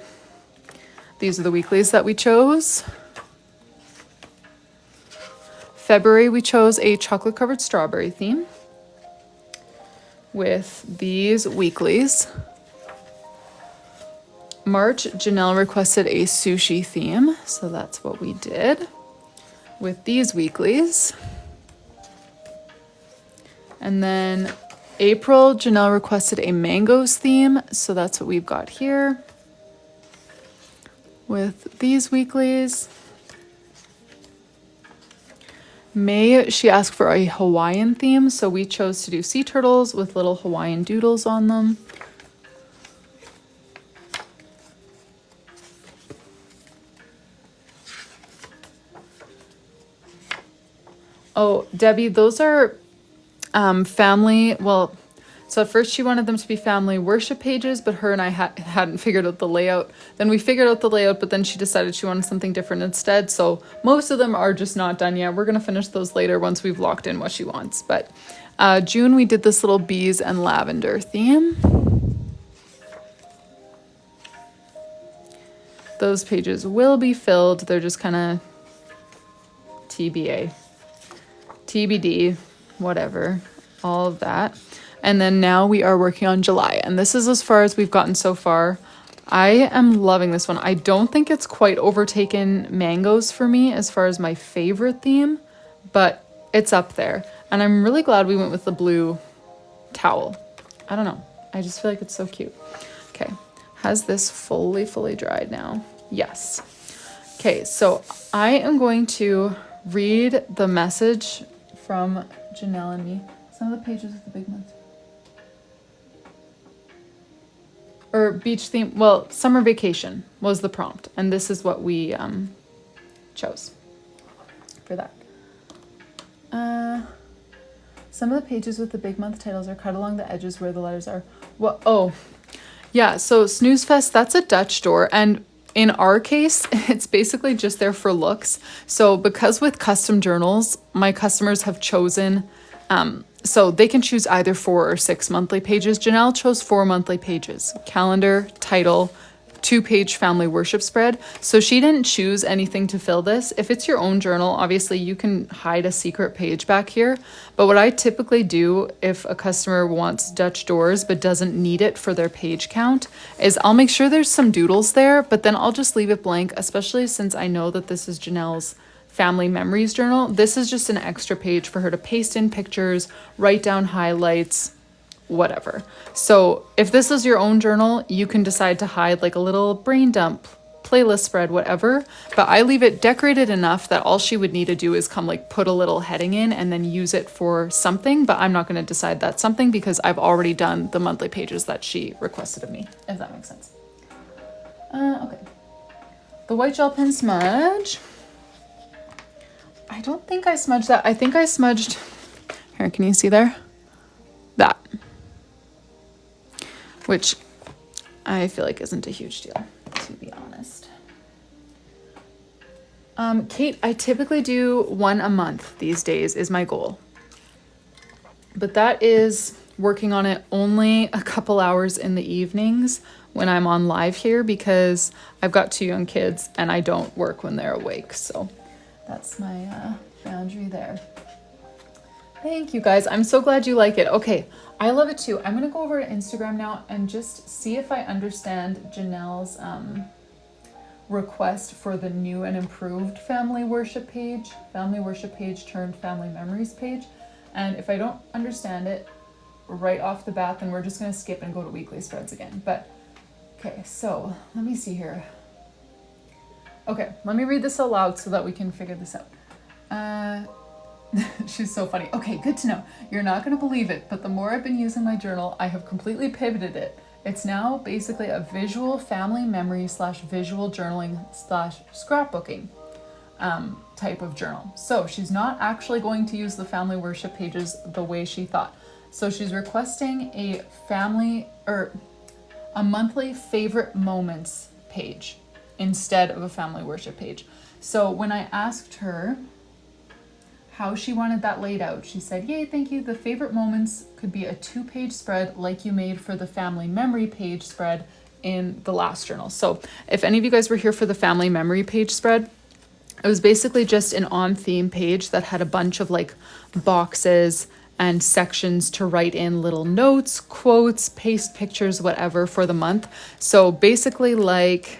These are the weeklies that we chose. February, we chose a chocolate covered strawberry theme with these weeklies. March, Janelle requested a sushi theme, so that's what we did with these weeklies. And then April, Janelle requested a mangoes theme, so that's what we've got here with these weeklies. May, she asked for a Hawaiian theme, so we chose to do sea turtles with little Hawaiian doodles on them. Oh, Debbie, those are family, well, So at first she wanted them to be family worship pages, but her and I hadn't figured out the layout. Then we figured out the layout, but then she decided she wanted something different instead. So most of them are just not done yet. We're going to finish those later once we've locked in what she wants. But June, we did this little bees and lavender theme. Those pages will be filled. They're just kind of TBA, TBD, whatever, all of that. And then now we are working on July, and this is as far as we've gotten so far. I am loving this one. I don't think it's quite overtaken mangoes for me as far as my favorite theme, but it's up there. And I'm really glad we went with the blue towel. I don't know. I just feel like it's so cute. Okay. Has this fully dried now? Yes. Okay, so I am going to read the message from Janelle and me. Some of the pages with the big ones. Or beach theme, well, summer vacation was the prompt. And this is what we chose for that. Some of the pages with the big month titles are cut along the edges where the letters are. Well, oh, yeah, so Snooze Fest, that's a Dutch door. And in our case, it's basically just there for looks. So because with custom journals, my customers have chosen, so they can choose either 4 or 6 monthly pages. Janelle chose 4 monthly pages, calendar, title, 2-page family worship spread. So she didn't choose anything to fill this. If it's your own journal, obviously you can hide a secret page back here. But what I typically do if a customer wants Dutch doors but doesn't need it for their page count is I'll make sure there's some doodles there, but then I'll just leave it blank, especially since I know that this is Janelle's family memories journal. This is just an extra page for her to paste in pictures, write down highlights, whatever. So if this is your own journal, you can decide to hide like a little brain dump, playlist spread, whatever. But I leave it decorated enough that all she would need to do is come like put a little heading in and then use it for something. But I'm not going to decide that's something because I've already done the monthly pages that she requested of me, if that makes sense. Okay. The white gel pen smudge. I don't think I smudged that. I think I smudged, here, can you see there? That. Which I feel like isn't a huge deal, to be honest. Kate, I typically do 1 a month these days is my goal. But that is working on it only a couple hours in the evenings when I'm on live here because I've got 2 young kids and I don't work when they're awake. So that's my boundary there. Thank you guys. I'm so glad you like it. Okay, I love it too. I'm gonna go over to Instagram now and just see if I understand Janelle's request for the new and improved family worship page turned family memories page. And if I don't understand it right off the bat, then we're just gonna skip and go to weekly spreads again. But okay, so let me see here. Okay, let me read this aloud so that we can figure this out. She's so funny. Okay, good to know. You're not going to believe it, but the more I've been using my journal, I have completely pivoted it. It's now basically a visual family memory / visual journaling / scrapbooking type of journal. So she's not actually going to use the family worship pages the way she thought. So she's requesting a family or a monthly favorite moments page instead of a family worship page. So when I asked her how she wanted that laid out, she said, yay, thank you. The favorite moments could be a 2-page spread like you made for the family memory page spread in the last journal. So if any of you guys were here for the family memory page spread, it was basically just an on-theme page that had a bunch of like boxes and sections to write in little notes, quotes, paste pictures, whatever for the month. So basically like,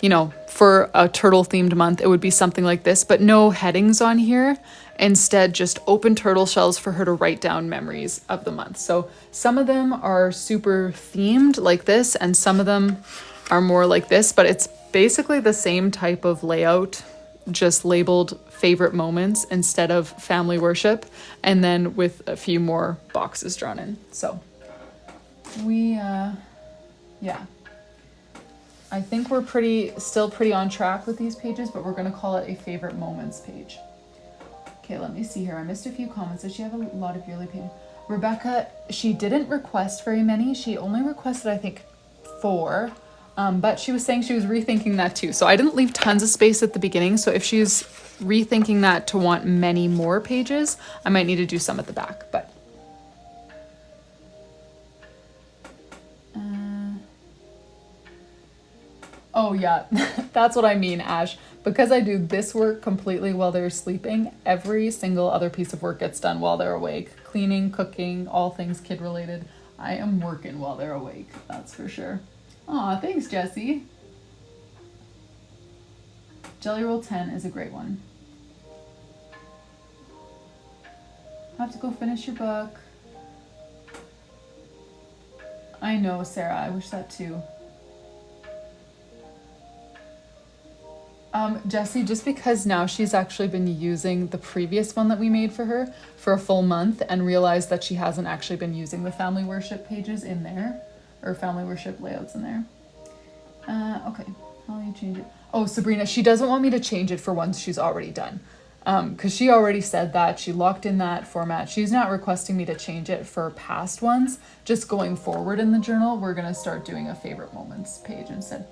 you know, for a turtle themed month, it would be something like this, but no headings on here. Instead, just open turtle shells for her to write down memories of the month. So some of them are super themed like this, and some of them are more like this, but it's basically the same type of layout, just labeled favorite moments instead of family worship, and then with a few more boxes drawn in. So we, yeah. I think we're still pretty on track with these pages, but we're gonna call it a favorite moments page. Okay, let me see here. I missed a few comments. Does she have a lot of yearly pages? Rebecca, she didn't request very many. She only requested, I think, 4. But she was saying she was rethinking that too. So I didn't leave tons of space at the beginning. So if she's rethinking that to want many more pages, I might need to do some at the back. But oh yeah, that's what I mean, Ash. Because I do this work completely while they're sleeping, every single other piece of work gets done while they're awake. Cleaning, cooking, all things kid related. I am working while they're awake, that's for sure. Aw, thanks, Jessie. Jelly Roll 10 is a great one. Have to go finish your book. I know, Sarah, I wish that too. Jessie, just because now she's actually been using the previous one that we made for her for a full month and realized that she hasn't actually been using the family worship pages in there, or family worship layouts in there. Okay, how do you change it? Oh, Sabrina, she doesn't want me to change it for ones she's already done. Because she already said that, she locked in that format. She's not requesting me to change it for past ones. Just going forward in the journal, we're gonna start doing a favorite moments page instead.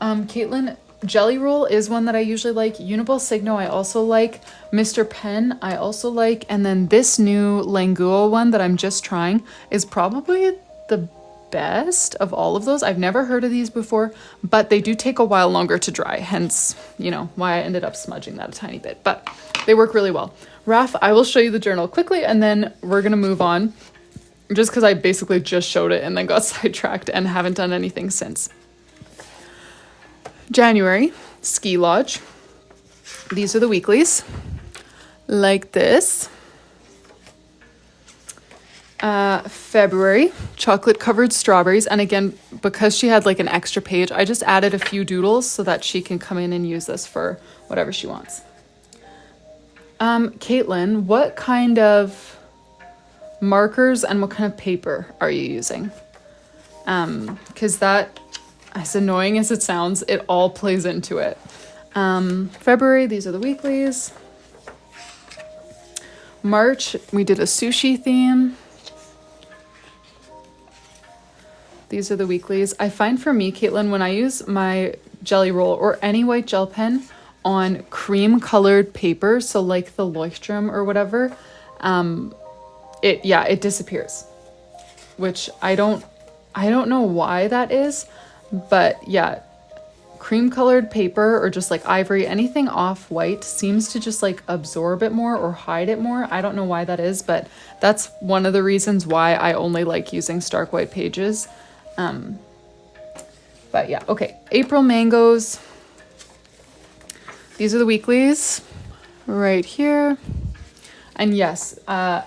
Caitlin, Jelly Roll is one that I usually like. Uniball Signo I also like. Mr. Pen I also like. And then this new Languo one that I'm just trying is probably the best of all of those. I've never heard of these before, but they do take a while longer to dry. Hence, you know, why I ended up smudging that a tiny bit. But they work really well. Raph, I will show you the journal quickly and then we're going to move on. Just because I basically just showed it and then got sidetracked and haven't done anything since. January, Ski Lodge. These are the weeklies, like this. February, Chocolate Covered Strawberries. And again, because she had like an extra page, I just added a few doodles so that she can come in and use this for whatever she wants. Caitlin, what kind of markers and what kind of paper are you using? Because that, as annoying as it sounds, it all plays into it. February, these are the weeklies. March, we did a sushi theme. These are the weeklies. I find for me, Caitlin, when I use my Jelly Roll or any white gel pen on cream colored paper, so like the Leuchtturm or whatever, it disappears, which I don't know why that is. But yeah, cream colored paper or just like ivory, anything off white seems to just like absorb it more or hide it more. I don't know why that is, but that's one of the reasons why I only like using stark white pages. But yeah, okay. April Mangoes. These are the weeklies right here. And yes, I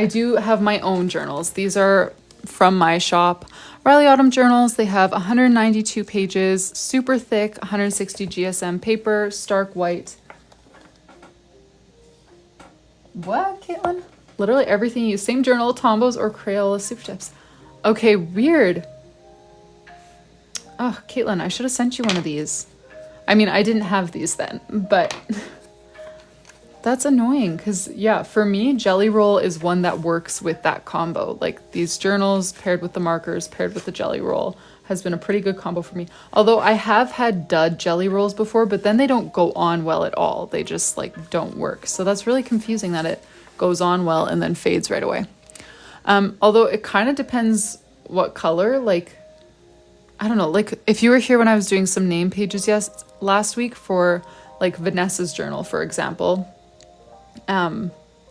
do have my own journals. These are from my shop. Rylee Autumn journals, they have 192 pages, super thick, 160 GSM paper, stark white. What, Caitlin? Literally everything you use. Same journal, Tombos or Crayola super tips. Okay, weird. Oh, Caitlin, I should have sent you one of these. I mean, I didn't have these then, but that's annoying because, yeah, for me, Jelly Roll is one that works with that combo. Like these journals paired with the markers, paired with the Jelly Roll has been a pretty good combo for me. Although I have had dud Jelly Rolls before, but then they don't go on well at all. They just like don't work. So that's really confusing that it goes on well and then fades right away. Although it kind of depends what color, like, I don't know, like if you were here when I was doing some name pages last week for like Vanessa's journal, for example,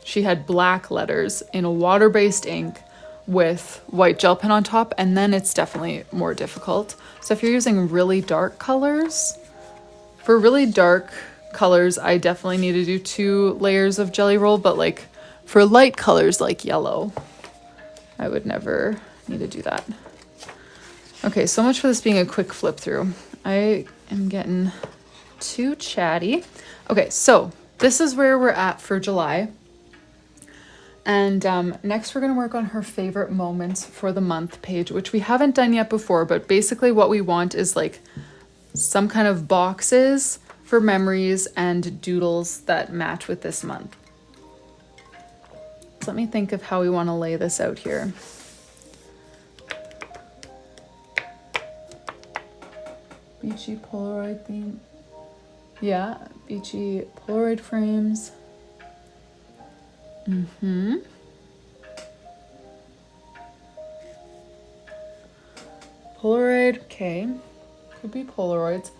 she had black letters in a water-based ink with white gel pen on top, and then it's definitely more difficult. So if you're using really dark colors, for really dark colors, I definitely need to do 2 layers of Jelly Roll, but like for light colors like yellow, I would never need to do that. Okay, so much for this being a quick flip through. I am getting too chatty. Okay, so this is where we're at for July. And next we're going to work on her favorite moments for the month page, which we haven't done yet before, but basically what we want is like some kind of boxes for memories and doodles that match with this month. Let me think of how we want to lay this out here. Beachy Polaroid theme. Yeah, beachy Polaroid frames. Polaroid, okay. Could be Polaroids.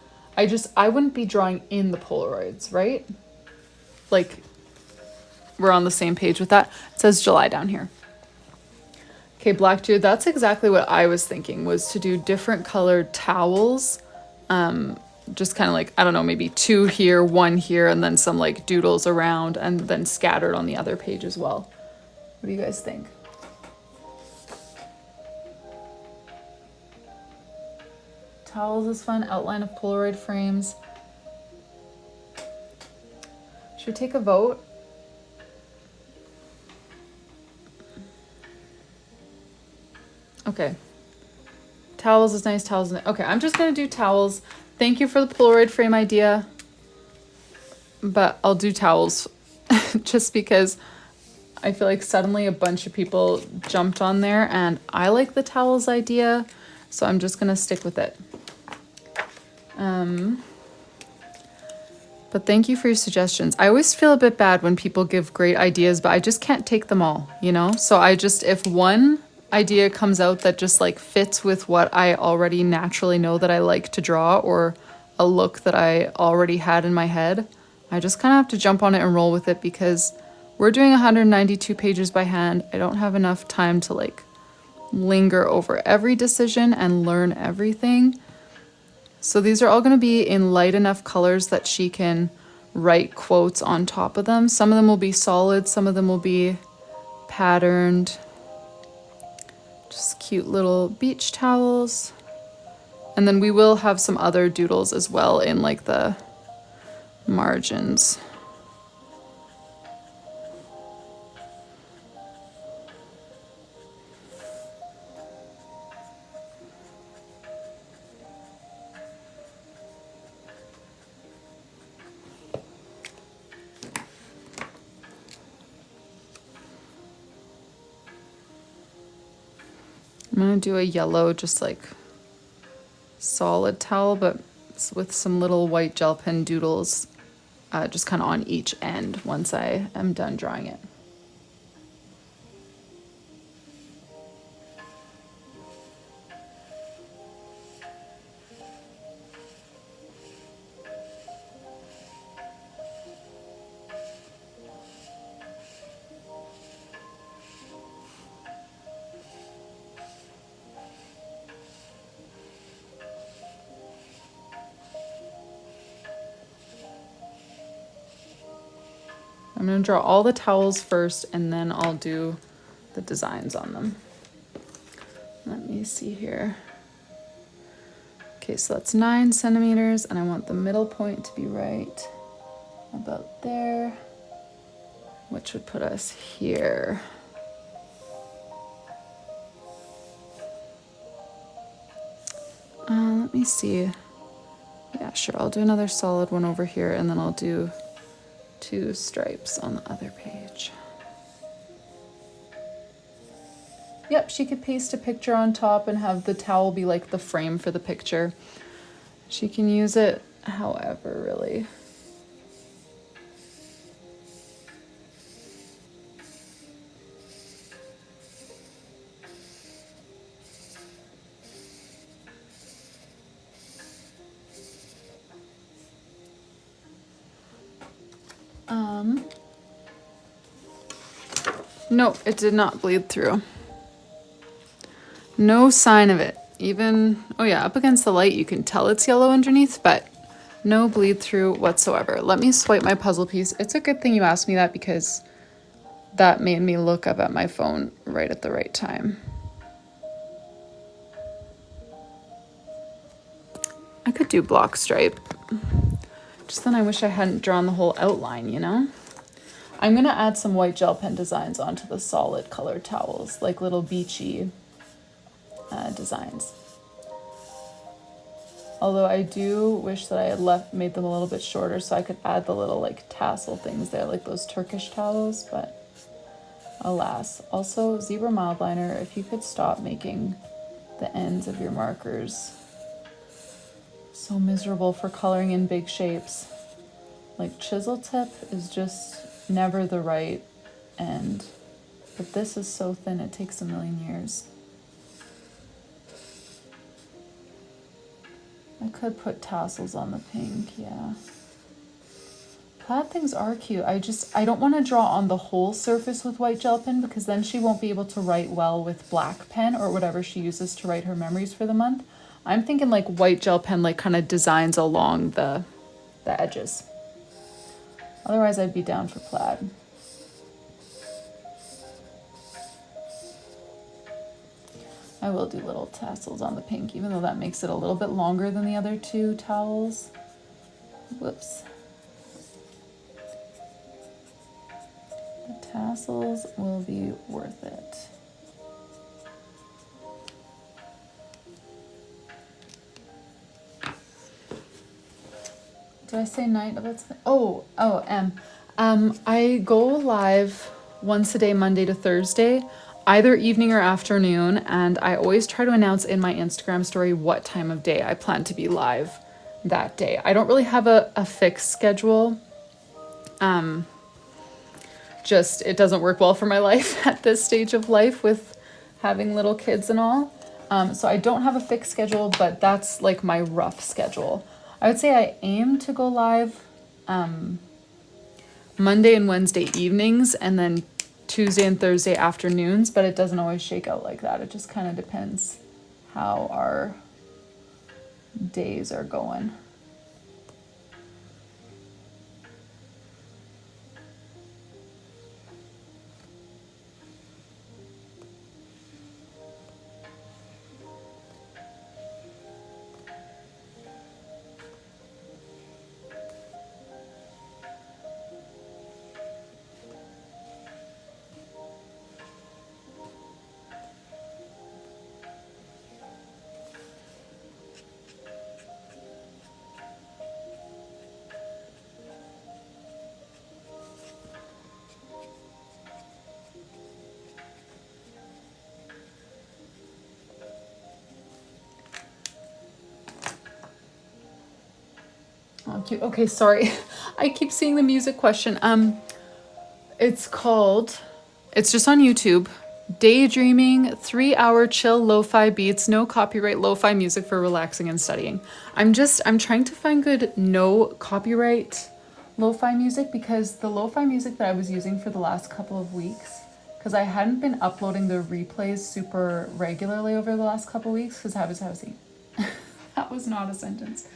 I wouldn't be drawing in the Polaroids, right? Like, we're on the same page with that. It says July down here. Okay, black dude, that's exactly what I was thinking, was to do different colored towels. Just kind of like, I don't know, maybe 2 here, 1 here, and then some like doodles around and then scattered on the other page as well. What do you guys think? Towels is fun. Outline of Polaroid frames. Should we take a vote? Okay. Towels is nice. Towels is nice. Okay, I'm just going to do towels. Thank you for the Polaroid frame idea. But I'll do towels just because I feel like suddenly a bunch of people jumped on there and I like the towels idea. So I'm just going to stick with it. But thank you for your suggestions. I always feel a bit bad when people give great ideas, but I just can't take them all, you know? So if one idea comes out that just like fits with what I already naturally know that I like to draw, or a look that I already had in my head, I just kind of have to jump on it and roll with it, because we're doing 192 pages by hand. I don't have enough time to like linger over every decision and learn everything. So these are all going to be in light enough colors that she can write quotes on top of them. Some of them will be solid, some of them will be patterned. Just cute little beach towels. And then we will have some other doodles as well in like the margins. I'm gonna do a yellow, just like solid towel, but with some little white gel pen doodles, just kind of on each end once I am done drawing it. I'm going to draw all the towels first, and then I'll do the designs on them. Let me see here. Okay, so that's 9 centimeters, and I want the middle point to be right about there, which would put us here. Let me see. Yeah, sure, I'll do another solid one over here, and then I'll do 2 stripes on the other page. Yep, she could paste a picture on top and have the towel be like the frame for the picture. She can use it however, really. No, it did not bleed through. No sign of it. Even, oh yeah, up against the light you can tell it's yellow underneath, but no bleed through whatsoever. Let me swipe my puzzle piece. It's a good thing you asked me that, because that made me look up at my phone right at the right time. I could do block stripe. Just then I wish I hadn't drawn the whole outline, you know? I'm gonna add some white gel pen designs onto the solid colored towels, like little beachy designs. Although I do wish that I had made them a little bit shorter so I could add the little like tassel things there, like those Turkish towels, but Alas. Also, zebra mild liner, if you could stop making the ends of your markers so miserable for coloring in big shapes. Like chisel tip is just never the right end, but this is so thin it takes a million years. I could put tassels on the pink, yeah. Plaid things are cute. I don't want to draw on the whole surface with white gel pen because then she won't be able to write well with black pen or whatever she uses to write her memories for the month. I'm thinking like white gel pen, like kind of designs along the edges. Otherwise, I'd be down for plaid. I will do little tassels on the pink, even though that makes it a little bit longer than the other two towels. Whoops. The tassels will be worth it. Did I say night? I go live once a day, Monday to Thursday, either evening or afternoon, and I always try to announce in my Instagram story what time of day I plan to be live that day. I don't really have a fixed schedule. Just it doesn't work well for my life at this stage of life with having little kids and all. So I don't have a fixed schedule, but that's like my rough schedule. I would say I aim to go live Monday and Wednesday evenings and then Tuesday and Thursday afternoons, but it doesn't always shake out like that. It just kind of depends how our days are going. Oh, cute. Okay, sorry. I keep seeing the music question. It's just on YouTube. Daydreaming, 3-hour chill lo-fi beats, no copyright lo-fi music for relaxing and studying. I'm trying to find good no copyright lo-fi music because the lo-fi music that I was using for the last couple of weeks, because I hadn't been uploading the replays super regularly over the last couple of weeks because I was having, that was not a sentence,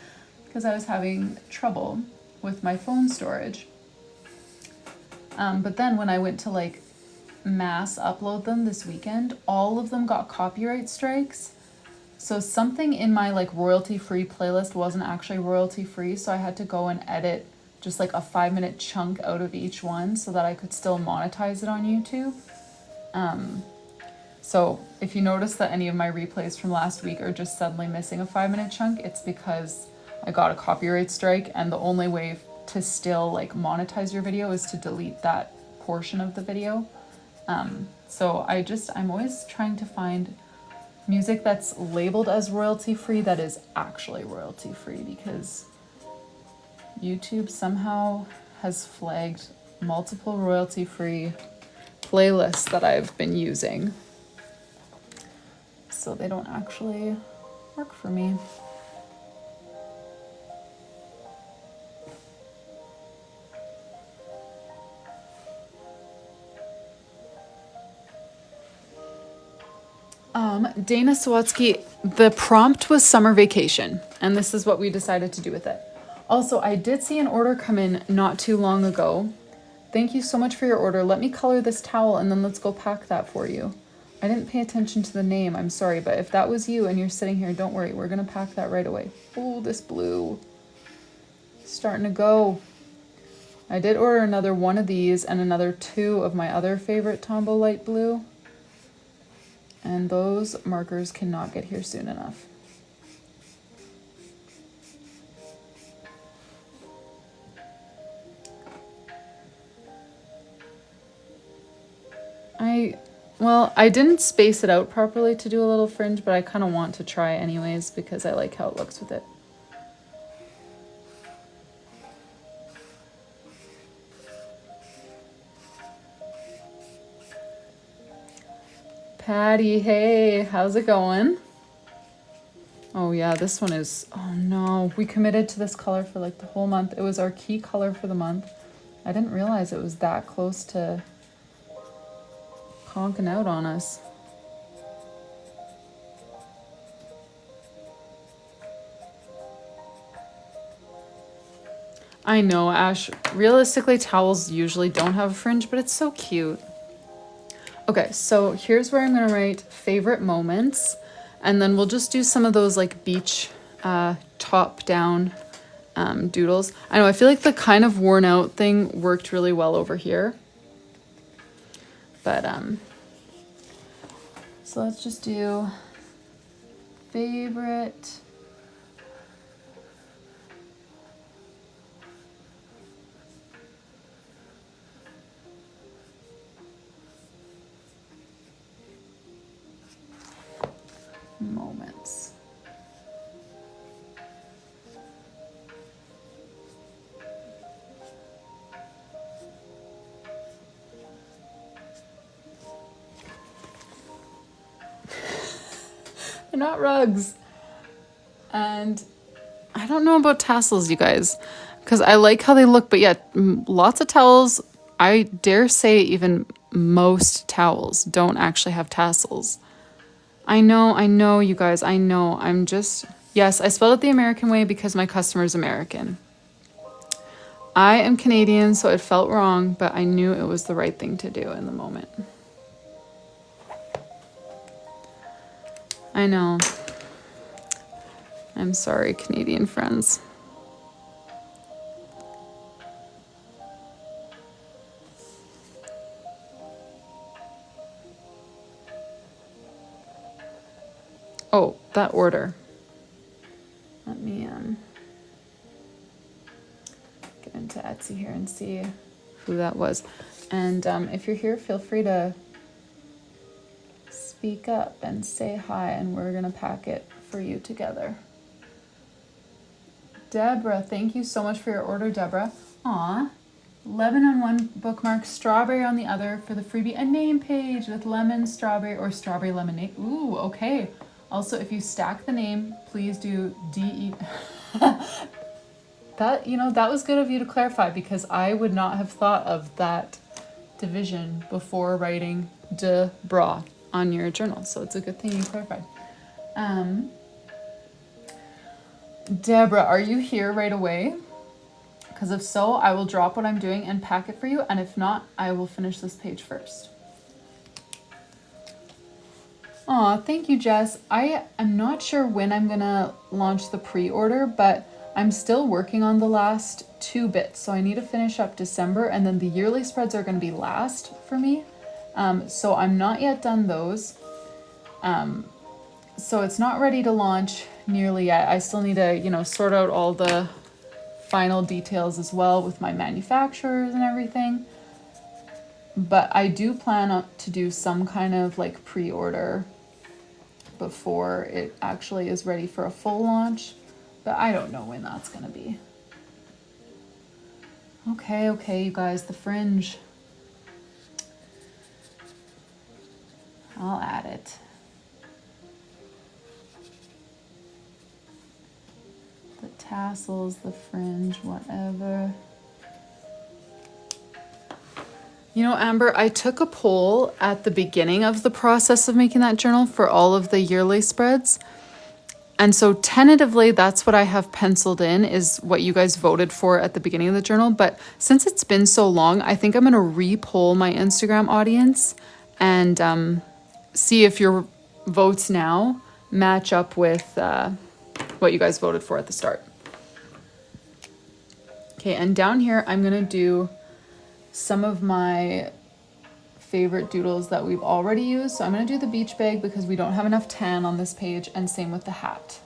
because I was having trouble with my phone storage. But then when I went to like mass upload them this weekend, all of them got copyright strikes. So something in my like royalty-free playlist wasn't actually royalty-free, so I had to go and edit just like a 5-minute chunk out of each one so that I could still monetize it on YouTube. So if you notice that any of my replays from last week are just suddenly missing a 5-minute chunk, it's because I got a copyright strike, and the only way to still like monetize your video is to delete that portion of the video. So I'm always trying to find music that's labeled as royalty free that is actually royalty free, because YouTube somehow has flagged multiple royalty free playlists that I've been using. So they don't actually work for me. Dana Sawatsky, the prompt was summer vacation, and this is what we decided to do with it. Also, I did see an order come in not too long ago. Thank you so much for your order. Let me color this towel and then let's go pack that for you. I didn't pay attention to the name, I'm sorry, but if that was you and you're sitting here, don't worry, we're gonna pack that right away. Oh, this blue. Starting to go. I did order another one of these and another 2 of my other favorite Tombow light blue. And those markers cannot get here soon enough. Well, I didn't space it out properly to do a little fringe, but I kind of want to try anyways because I like how it looks with it. Patty, hey, how's it going? Oh yeah, this one is, oh no, we committed to this color for like the whole month. It was our key color for the month. I didn't realize it was that close to conking out on us. I know, Ash, realistically towels usually don't have a fringe, but it's so cute. Okay, so here's where I'm gonna write favorite moments, and then we'll just do some of those like beach top down doodles. I know, I feel like the kind of worn out thing worked really well over here. But so let's just do favorite moments. They're not rugs. And I don't know about tassels, you guys, because I like how they look, but yeah, lots of towels, I dare say even most towels don't actually have tassels. I know, you guys, I know. I'm just, yes, I spelled it the American way because my customer's American. I am Canadian, so it felt wrong, but I knew it was the right thing to do in the moment. I know. I'm sorry, Canadian friends. Oh, that order. Let me get into Etsy here and see who that was. And if you're here, feel free to speak up and say hi, and we're gonna pack it for you together. Deborah, thank you so much for your order, Deborah. Aw, lemon on one bookmark, strawberry on the other for the freebie, a name page with lemon, strawberry, or strawberry lemonade. Ooh, okay. Also, if you stack the name, please do D-E. That, you know, that was good of you to clarify because I would not have thought of that division before writing de bra on your journal. So it's a good thing you clarified. Deborah, are you here right away? Because if so, I will drop what I'm doing and pack it for you. And if not, I will finish this page first. Aw, thank you, Jess. I am not sure when I'm gonna launch the pre-order, but I'm still working on the last 2 bits. So I need to finish up December, and then the yearly spreads are gonna be last for me. So I'm not yet done those. So it's not ready to launch nearly yet. I still need to, you know, sort out all the final details as well with my manufacturers and everything. But I do plan to do some kind of like pre-order before it actually is ready for a full launch, but I don't know when that's gonna be. Okay, you guys, the fringe. I'll add it. The tassels, the fringe, whatever. You know, Amber, I took a poll at the beginning of the process of making that journal for all of the yearly spreads. And so tentatively, that's what I have penciled in is what you guys voted for at the beginning of the journal. But since it's been so long, I think I'm going to re-poll my Instagram audience and see if your votes now match up with what you guys voted for at the start. Okay, and down here, I'm going to do some of my favorite doodles that we've already used. So I'm going to do the beach bag because we don't have enough tan on this page, and same with the hat.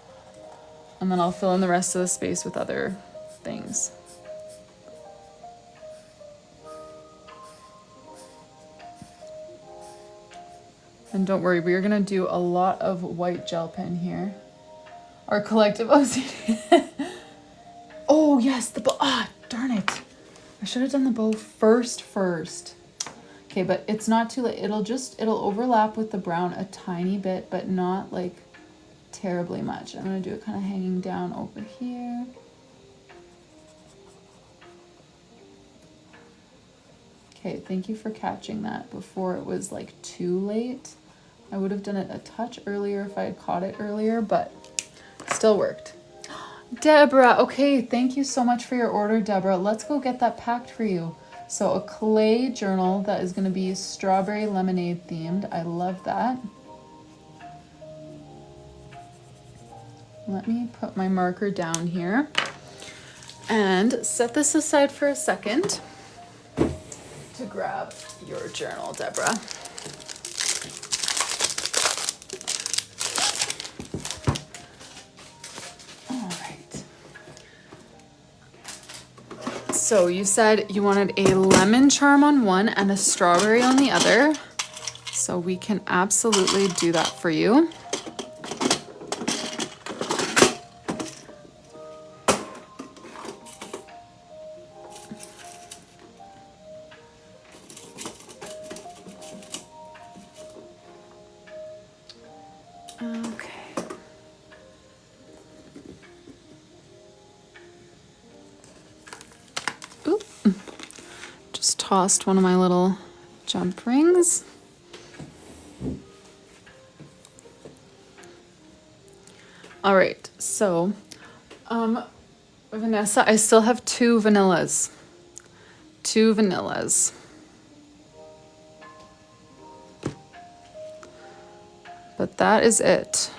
And then I'll fill in the rest of the space with other things. And don't worry, we are gonna do a lot of white gel pen here. Our collective OCD. Oh yes, the bow. Ah, darn it. I should have done the bow first. Okay, but it's not too late. It'll overlap with the brown a tiny bit, but not like terribly much. I'm gonna do it kind of hanging down over here. Okay, thank you for catching that before it was like too late. I would have done it a touch earlier if I had caught it earlier, but still worked. Deborah, okay, thank you so much for your order, Deborah. Let's go get that packed for you. So a clay journal that is going to be strawberry lemonade themed. I love that. Let me put my marker down here and set this aside for a second to grab your journal, Deborah. So you said you wanted a lemon charm on one and a strawberry on the other. So we can absolutely do that for you. Tossed one of my little jump rings. All right, so Vanessa, I still have two vanillas. But that is it.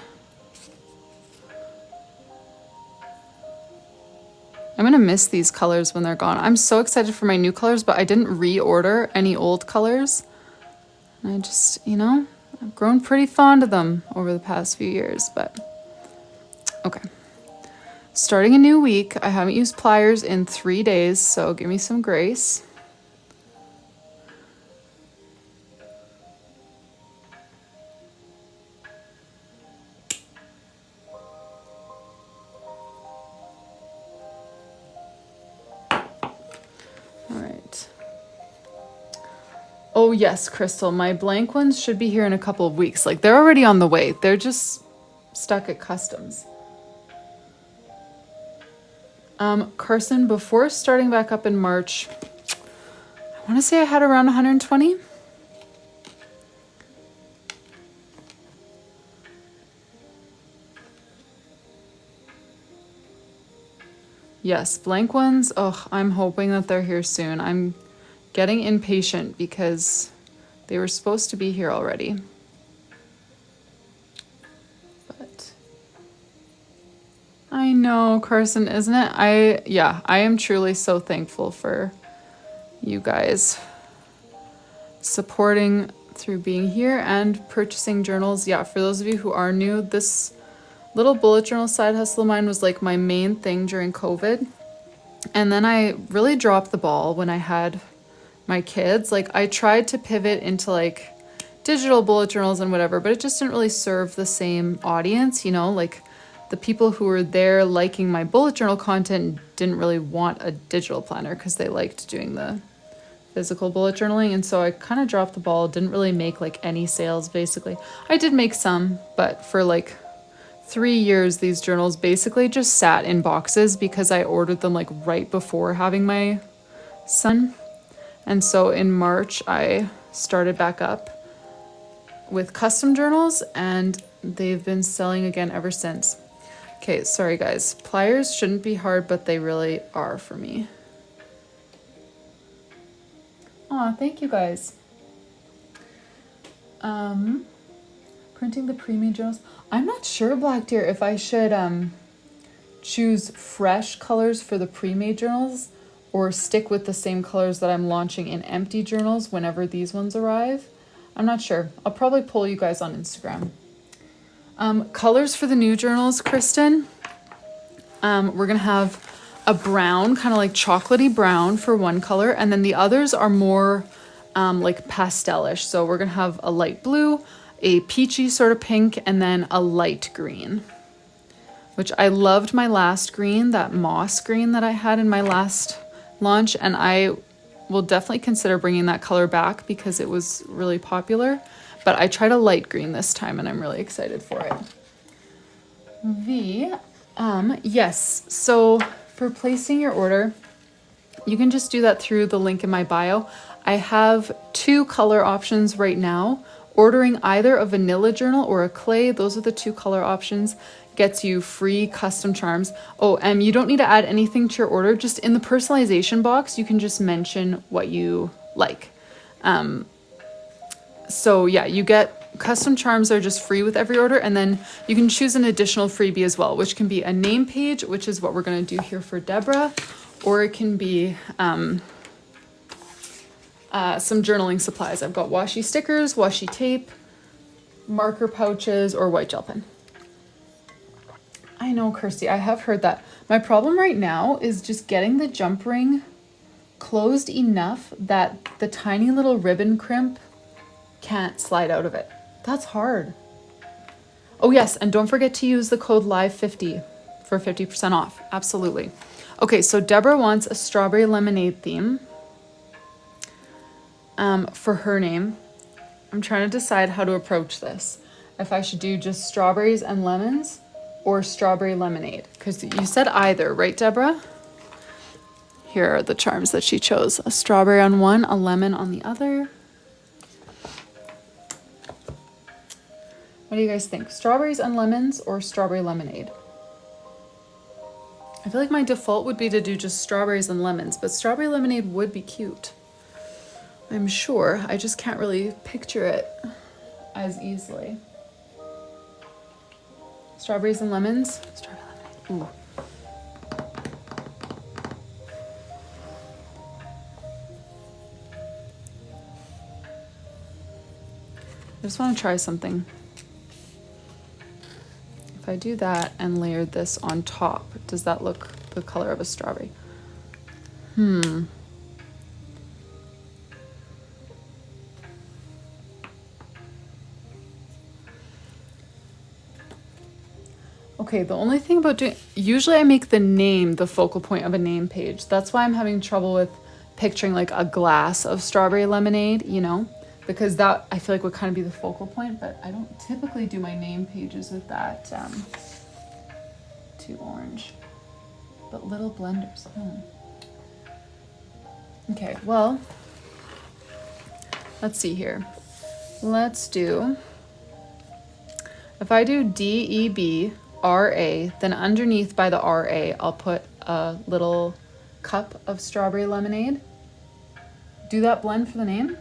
I'm gonna miss these colors when they're gone. I'm so excited for my new colors, but I didn't reorder any old colors. And I just, you know, I've grown pretty fond of them over the past few years, but okay. Starting a new week. I haven't used pliers in 3 days, so give me some grace. Oh yes, Crystal, my blank ones should be here in a couple of weeks. Like, they're already on the way. They're just stuck at customs. Carson, before starting back up in March, I want to say I had around 120. Yes, blank ones. Oh, I'm hoping that they're here soon. I'm getting impatient because they were supposed to be here already. But I know, Carson, isn't it? I am truly so thankful for you guys supporting through being here and purchasing journals. Yeah, for those of you who are new, this little bullet journal side hustle of mine was like my main thing during COVID. And then I really dropped the ball when I had my kids. Like, I tried to pivot into like digital bullet journals and whatever, but it just didn't really serve the same audience, you know, like the people who were there liking my bullet journal content didn't really want a digital planner because they liked doing the physical bullet journaling. And so I kind of dropped the ball, didn't really make like any sales basically. I did make some, but for like 3 years, these journals basically just sat in boxes because I ordered them like right before having my son. And so in March, I started back up with custom journals and they've been selling again ever since. Okay, sorry guys. Pliers shouldn't be hard, but they really are for me. Aw, thank you guys. Printing the pre-made journals. I'm not sure, Black Deer, if I should choose fresh colors for the pre-made journals or stick with the same colors that I'm launching in empty journals whenever these ones arrive. I'm not sure. I'll probably poll you guys on Instagram. Colors for the new journals, Kristen. We're gonna have a brown, kind of like chocolatey brown for one color, and then the others are more like pastelish. So we're gonna have a light blue, a peachy sort of pink, and then a light green, which I loved my last green, that moss green that I had in my last launch, and I will definitely consider bringing that color back because it was really popular. But I tried a light green this time and I'm really excited for it. Yes, so for placing your order, you can just do that through the link in my bio. I have 2 color options right now. Ordering either a vanilla journal or a clay, those are the 2 color options, gets you free custom charms. Oh, and you don't need to add anything to your order. Just in the personalization box, you can just mention what you like. So yeah, you get custom charms that are just free with every order, and then you can choose an additional freebie as well, which can be a name page, which is what we're going to do here for Deborah, or it can be some journaling supplies. I've got washi stickers, washi tape, marker pouches, or white gel pen. I know, Kirsty, I have heard that. My problem right now is just getting the jump ring closed enough that the tiny little ribbon crimp can't slide out of it. That's hard. Oh yes, and don't forget to use the code LIVE50 for 50% off. Absolutely. Okay, so Deborah wants a strawberry lemonade theme for her name. I'm trying to decide how to approach this. If I should do just strawberries and lemons or strawberry lemonade, because you said either, right, Deborah? Here are the charms that she chose. A strawberry on one, a lemon on the other. What do you guys think? Strawberries and lemons or strawberry lemonade? I feel like my default would be to do just strawberries and lemons, but strawberry lemonade would be cute. I'm sure. I just can't really picture it as easily. Strawberries and lemons? Strawberry lemonade. Ooh. I just want to try something. If I do that and layer this on top, does that look the color of a strawberry? Okay, the only thing about doing, usually I make the name the focal point of a name page. That's why I'm having trouble with picturing like a glass of strawberry lemonade, you know, because that I feel like would kind of be the focal point, but I don't typically do my name pages with that too orange, but little blenders. Okay, well, let's see here. Let's do, if I do DEB RA, then underneath by the RA, I'll put a little cup of strawberry lemonade. Do that blend for the name.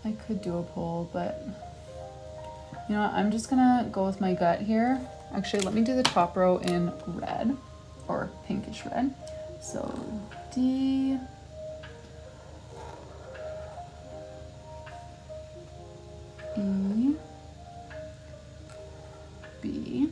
I could do a poll, but you know what? I'm just gonna go with my gut here. Actually, let me do the top row in red or pinkish red. So D. E. B.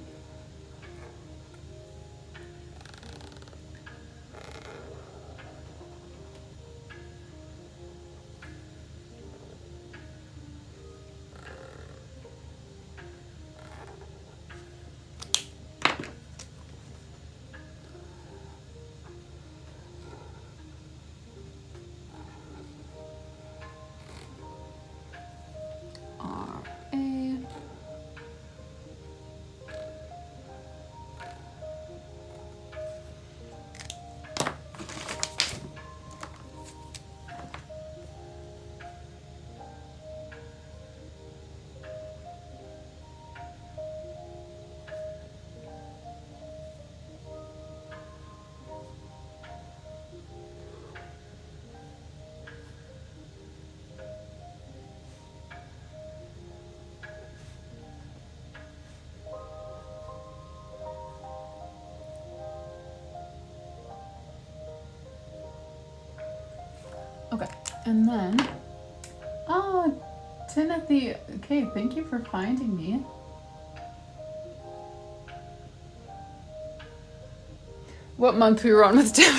Okay, and then, oh, Timothy, okay, thank you for finding me. what month we were on with Tim.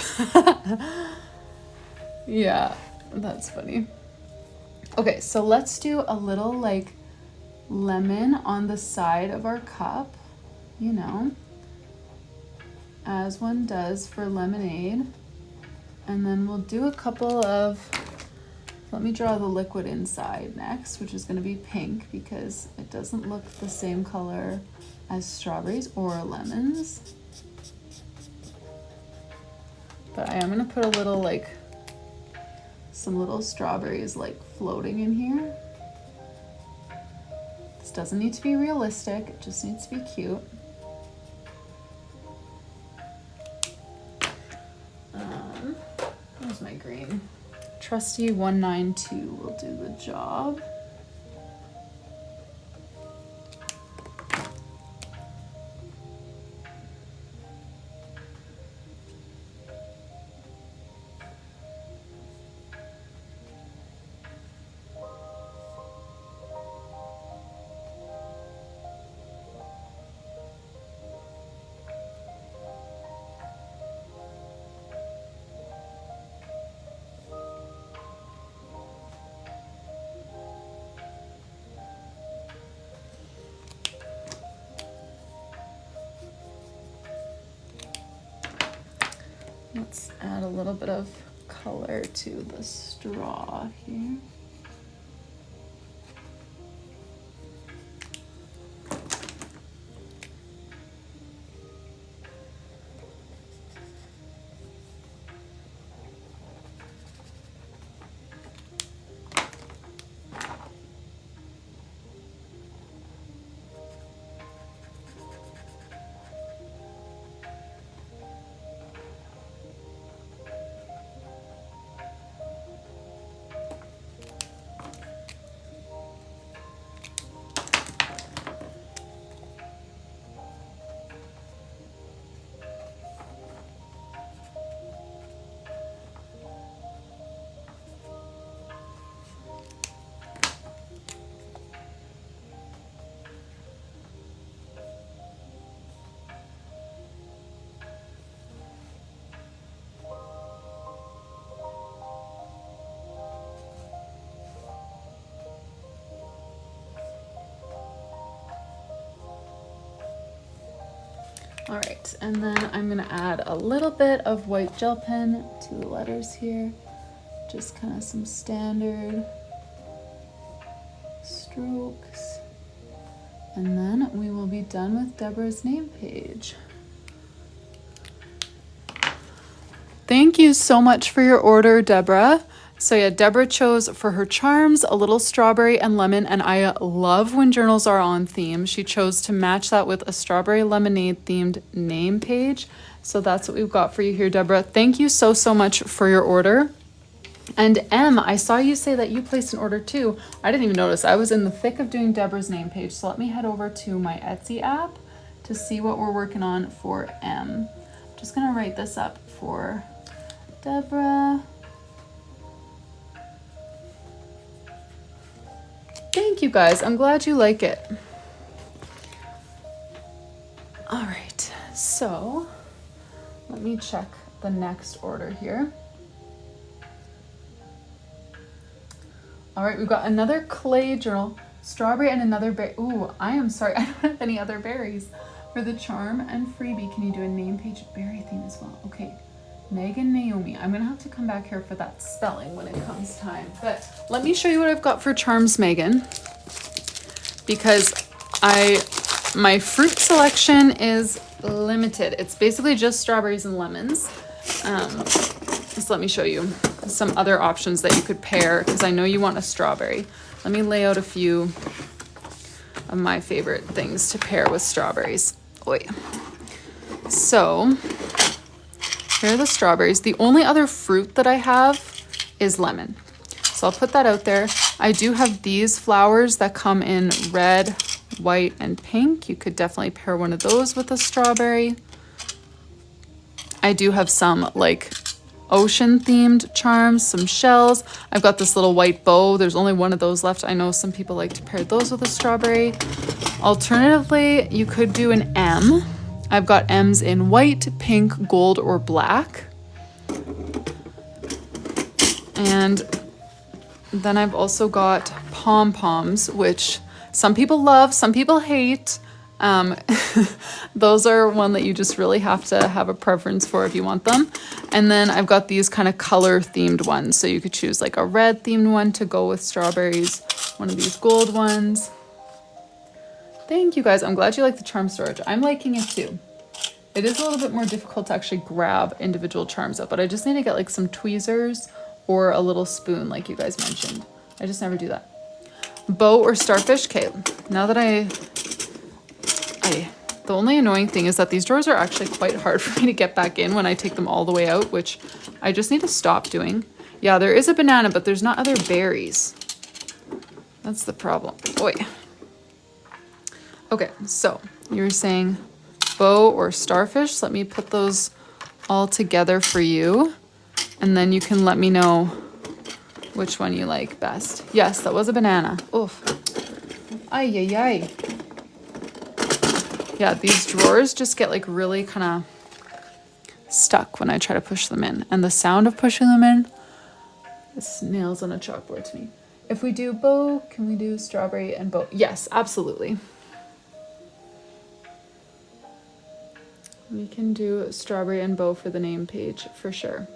Yeah, that's funny. Okay, so let's do a little like lemon on the side of our cup, you know, as one does for lemonade. And then we'll do a couple of, let me draw the liquid inside next, which is going to be pink because it doesn't look the same color as strawberries or lemons. But I am going to put a little like, some little strawberries like floating in here. This doesn't need to be realistic, it just needs to be cute. Where's my green? Trusty 192 will do the job. Let's add a little bit of color to the straw here. All right, and then I'm gonna add a little bit of white gel pen to the letters here. Just kind of some standard strokes. And then we will be done with Deborah's name page. Thank you so much for your order, Deborah. So yeah, Deborah chose for her charms a little strawberry and lemon, and I love when journals are on theme. She chose to match that with a strawberry lemonade themed name page. So that's what we've got for you here, Deborah. Thank you so, so much for your order. And Em, I saw you say that you placed an order too. I didn't even notice. I was in the thick of doing Deborah's name page. So let me head over to my Etsy app to see what we're working on for Em. I'm just gonna write this up for Deborah. Thank you guys, I'm glad you like it. All right, so let me check the next order here. All right, we've got another clay journal, strawberry and another berry. Ooh, I am sorry, I don't have any other berries. For the charm and freebie, can you do a name page berry theme as well? Okay, Megan Naomi. I'm gonna have to come back here for that spelling when it comes time. But let me show you what I've got for charms, Megan. Because my fruit selection is limited. It's basically just strawberries and lemons. Just let me show you some other options that you could pair, because I know you want a strawberry. Let me lay out a few of my favorite things to pair with strawberries. Wait. So here are the strawberries. The only other fruit that I have is lemon. So I'll put that out there. I do have these flowers that come in red, white, and pink. You could definitely pair one of those with a strawberry. I do have some like ocean themed charms, some shells. I've got this little white bow. There's only one of those left. I know some people like to pair those with a strawberry. Alternatively, you could do an M. I've got M's in white, pink, gold, or black. And then I've also got pom-poms, which some people love, some people hate. Those are one that you just really have to have a preference for if you want them. And then I've got these kind of color themed ones. So you could choose like a red themed one to go with strawberries, one of these gold ones. Thank you guys. I'm glad you like the charm storage. I'm liking it too. It is a little bit more difficult to actually grab individual charms up, but I just need to get like some tweezers or a little spoon like you guys mentioned. I just never do that. Bow or starfish? Okay, now that the only annoying thing is that these drawers are actually quite hard for me to get back in when I take them all the way out, which I just need to stop doing. Yeah, there is a banana, but there's not other berries. That's the problem. Boy. Okay, so you're saying bow or starfish. Let me put those all together for you, and then you can let me know which one you like best. Yes, that was a banana. Oof. Ay, ay, ay. Yeah, these drawers just get like really kind of stuck when I try to push them in. And the sound of pushing them in is nails on a chalkboard to me. If we do bow, can we do strawberry and bow? Yes, absolutely. We can do strawberry and bow for the name page for sure.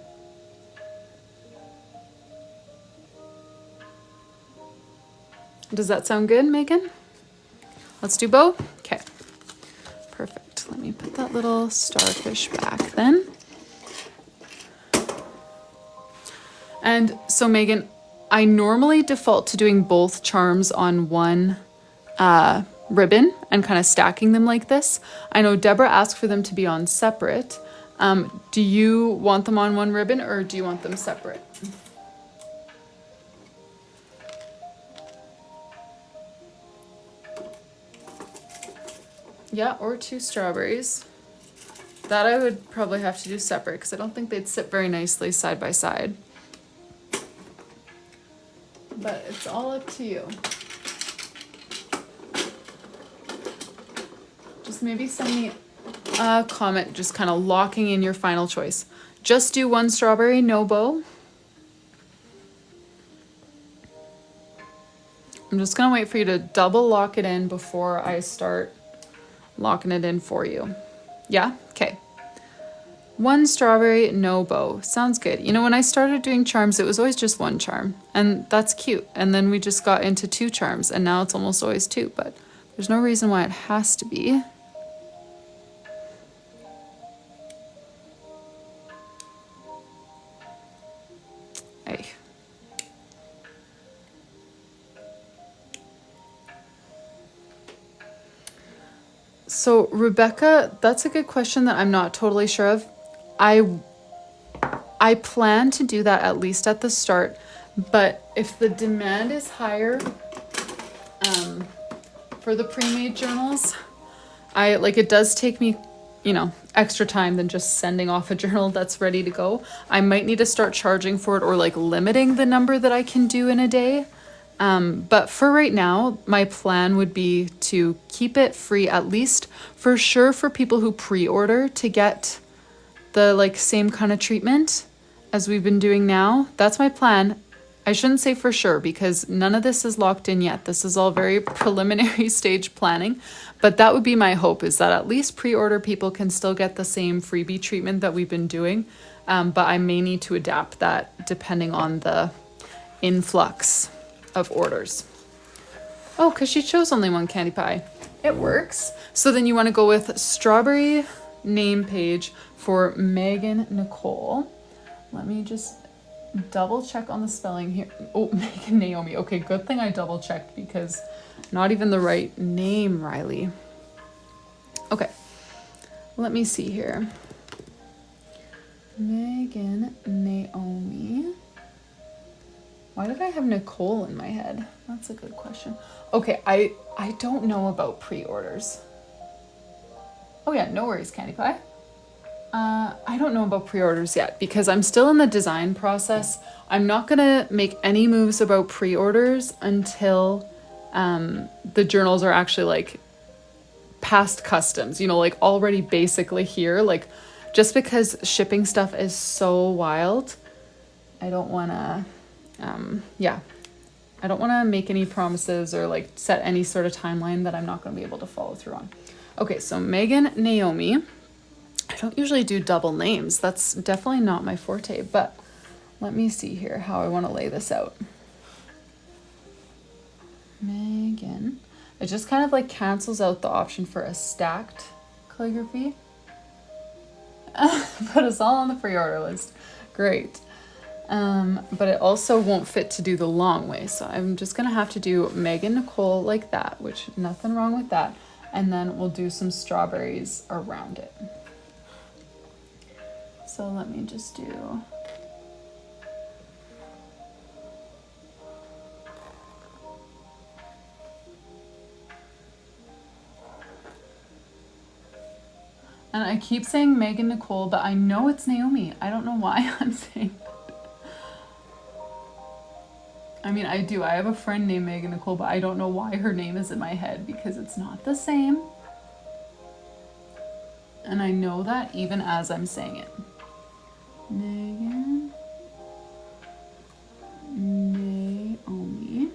Does that sound good, Megan? Let's do bow? Okay. Perfect. Let me put that little starfish back then. And so Megan, I normally default to doing both charms on one ribbon and kind of stacking them like this. I know Deborah asked for them to be on separate. Do you want them on one ribbon or do you want them separate? Yeah, or 2 strawberries. That I would probably have to do separate because I don't think they'd sit very nicely side by side. But it's all up to you. Just maybe send me a comment just kind of locking in your final choice. Just do 1 strawberry, no bow. I'm just gonna wait for you to double lock it in before I start locking it in for you. Yeah? Okay. 1 strawberry, no bow. Sounds good. You know, when I started doing charms, it was always just 1 charm, and that's cute. And then we just got into 2 charms, and now it's almost always 2, but there's no reason why it has to be. Hey. So Rebecca, that's a good question that I'm not totally sure of. I plan to do that at least at the start, but if the demand is higher for the pre-made journals, it does take me, you know, extra time than just sending off a journal that's ready to go. I might need to start charging for it or like limiting the number that I can do in a day. But for right now, my plan would be to keep it free, at least for sure for people who pre-order to get the like same kind of treatment as we've been doing now. That's my plan. I shouldn't say for sure because none of this is locked in yet. This is all very preliminary stage planning, but that would be my hope, is that at least pre-order people can still get the same freebie treatment that we've been doing. But I may need to adapt that depending on the influx of orders. Oh, because she chose only 1 candy pie. It works. So then you want to go with strawberry name page for Megan Nicole. Let me just double check on the spelling here. Oh, Megan Naomi. Okay, good thing I double checked because not even the right name, Rylee. Okay, let me see here. Megan Naomi. Why did I have Nicole in my head? That's a good question. Okay, I don't know about pre-orders. Oh yeah, no worries, Candy Pie. I don't know about pre-orders yet because I'm still in the design process. I'm not gonna make any moves about pre-orders until the journals are actually like past customs, you know, like already basically here. Like, just because shipping stuff is so wild, I don't want to, yeah, I don't want to make any promises or like set any sort of timeline that I'm not going to be able to follow through on. Okay, so Megan, Naomi. I don't usually do double names. That's definitely not my forte, but let me see here how I want to lay this out. Megan. It just kind of like cancels out the option for a stacked calligraphy. Put us all on the pre-order list. Great. But it also won't fit to do the long way. So I'm just going to have to do Megan Nicole like that, which nothing wrong with that. And then we'll do some strawberries around it. So let me just do... And I keep saying Megan Nicole, but I know it's Naomi. I don't know why I'm saying that. I mean, I do. I have a friend named Megan Nicole, but I don't know why her name is in my head because it's not the same. And I know that even as I'm saying it. Megan. Naomi.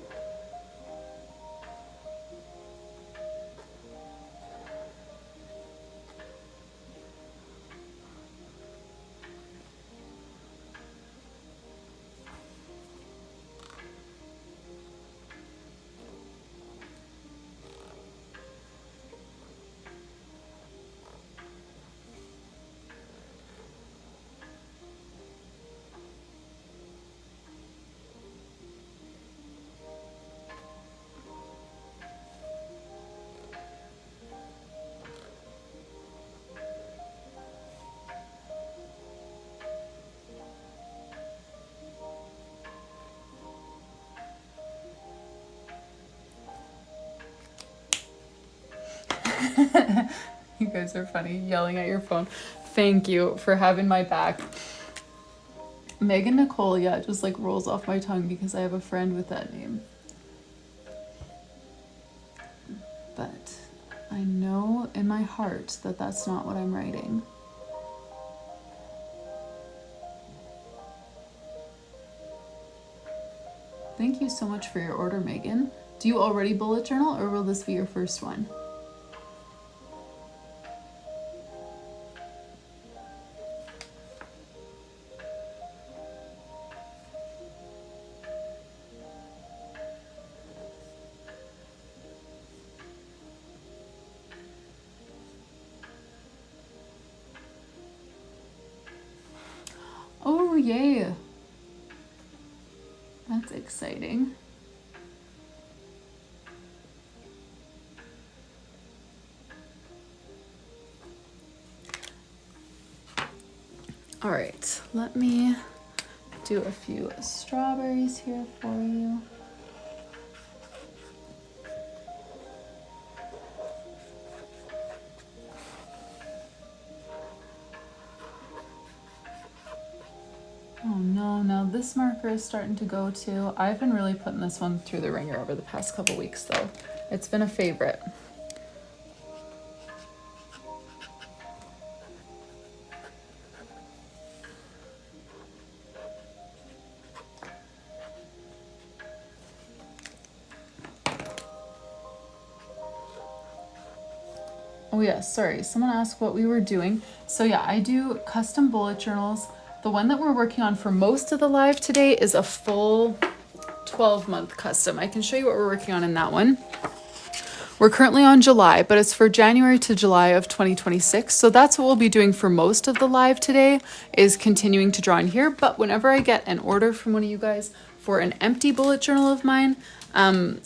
You guys are funny, yelling at your phone. Thank you for having my back. Megan Nicole, yeah, it just like rolls off my tongue because I have a friend with that name. But I know in my heart that that's not what I'm writing. Thank you so much for your order, Megan. Do you already bullet journal or will this be your first one? Oh, yay. That's exciting. All right, let me do a few strawberries here for you. Oh no, now this marker is starting to go too. I've been really putting this one through the ringer over the past couple weeks though. It's been a favorite. Oh yeah, sorry, someone asked what we were doing. So yeah, I do custom bullet journals. The one that we're working on for most of the live today is a full 12-month custom. I can show you what we're working on in that one. We're currently on July, but it's for January to July of 2026. So that's what we'll be doing for most of the live today, is continuing to draw in here. But whenever I get an order from one of you guys for an empty bullet journal of mine,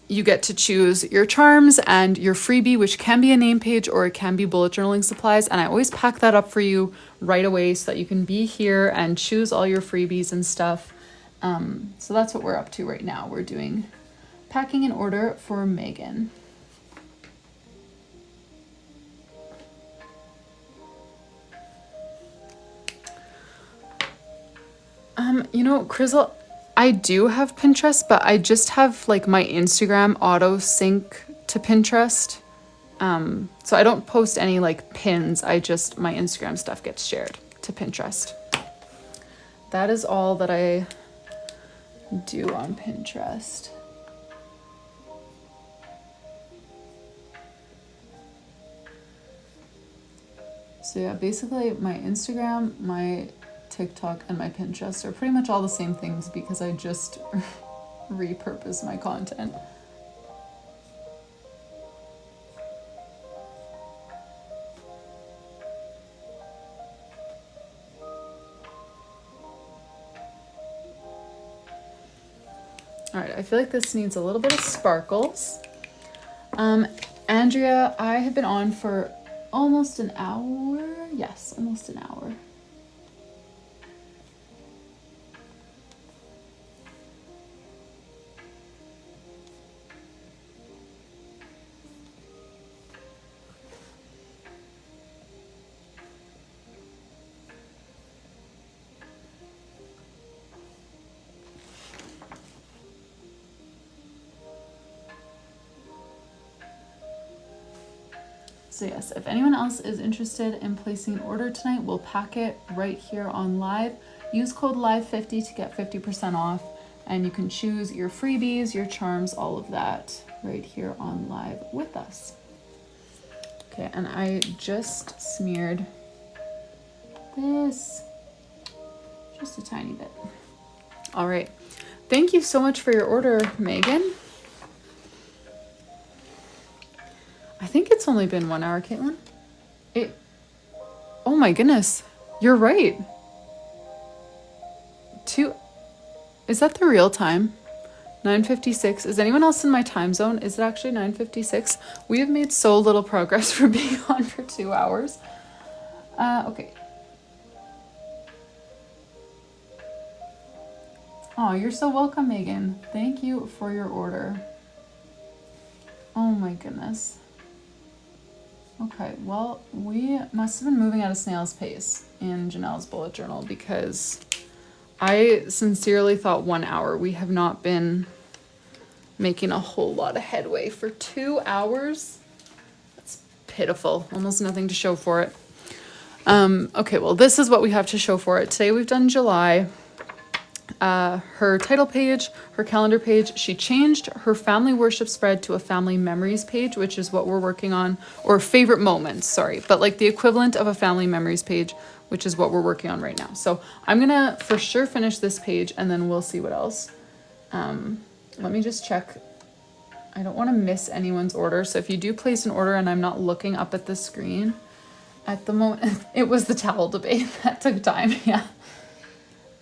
you get to choose your charms and your freebie, which can be a name page or it can be bullet journaling supplies. And I always pack that up for you right away so that you can be here and choose all your freebies and stuff. So that's what we're up to right now. We're doing packing an order for Megan. You know, Crizzle, I do have Pinterest, but I just have like my Instagram auto sync to Pinterest. So I don't post any like pins. My Instagram stuff gets shared to Pinterest. That is all that I do on Pinterest. So yeah, basically my Instagram, my TikTok, and my Pinterest are pretty much all the same things because I just repurpose my content. All right, I feel like this needs a little bit of sparkles. Andrea, I have been on for almost an hour. Yes, almost an hour. So yes, if anyone else is interested in placing an order tonight, we'll pack it right here on live. Use code LIVE50 to get 50% off, and you can choose your freebies, your charms, all of that right here on live with us. Okay, and I just smeared this just a tiny bit. All right, thank you so much for your order, Megan. I think it's only been 1 hour, Caitlin. Oh my goodness, you're right. Is that the real time? 9:56. Is anyone else in my time zone? Is it actually 9:56? We have made so little progress for being on for 2 hours. Okay. Oh, you're so welcome, Megan. Thank you for your order. Oh my goodness. Okay, well, we must have been moving at a snail's pace in Janelle's bullet journal because I sincerely thought 1 hour. We have not been making a whole lot of headway for 2 hours. That's pitiful. Almost nothing to show for it. Okay, well, this is what we have to show for it. Today we've done July. Her title page, her calendar page. She changed her family worship spread to a family memories page, which is what we're working on, or favorite moments, sorry, but like the equivalent of a family memories page, which is what we're working on right now. So I'm gonna for sure finish this page and then we'll see what else. Let me just check. I don't want to miss anyone's order. So if you do place an order and I'm not looking up at the screen at the moment, it was the towel debate that took time. Yeah.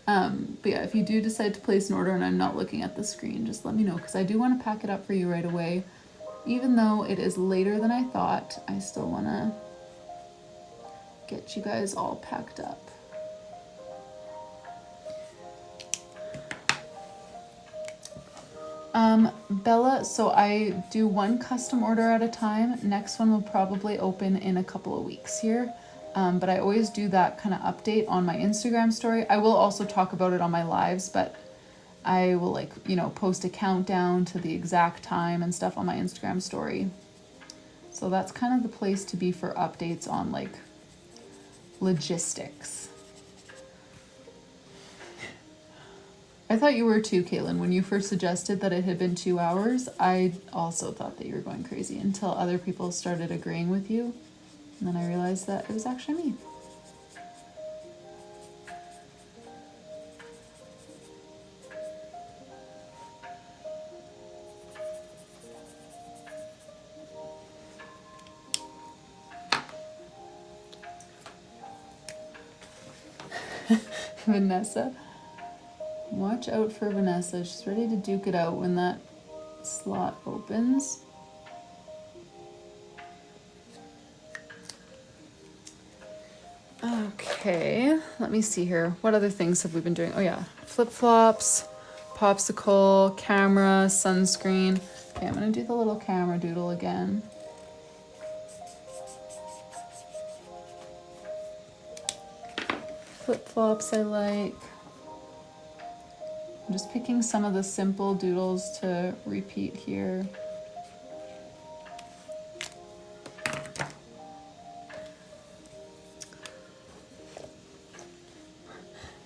But yeah, if you do decide to place an order and I'm not looking at the screen, just let me know because I do want to pack it up for you right away. Even though it is later than I thought, I still want to get you guys all packed up. Bella, so I do one custom order at a time. Next one will probably open in a couple of weeks here. But I always do that kind of update on my Instagram story. I will also talk about it on my lives, but I will post a countdown to the exact time and stuff on my Instagram story. So that's kind of the place to be for updates on like logistics. I thought you were too, Caitlin. When you first suggested that it had been 2 hours, I also thought that you were going crazy until other people started agreeing with you. And then I realized that it was actually me. Vanessa. Watch out for Vanessa. She's ready to duke it out when that slot opens. Okay, let me see here. What other things have we been doing? Oh yeah, flip-flops, popsicle, camera, sunscreen. Okay, I'm gonna do the little camera doodle again. Flip-flops I like. I'm just picking some of the simple doodles to repeat here.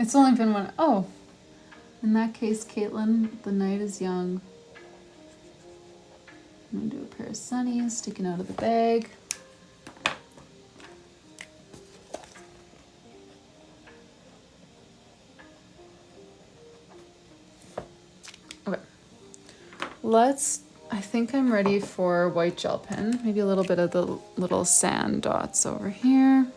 It's only been one. Oh, in that case, Caitlin, the night is young. I'm gonna do a pair of sunnies sticking out of the bag. Okay. I think I'm ready for white gel pen. Maybe a little bit of the little sand dots over here.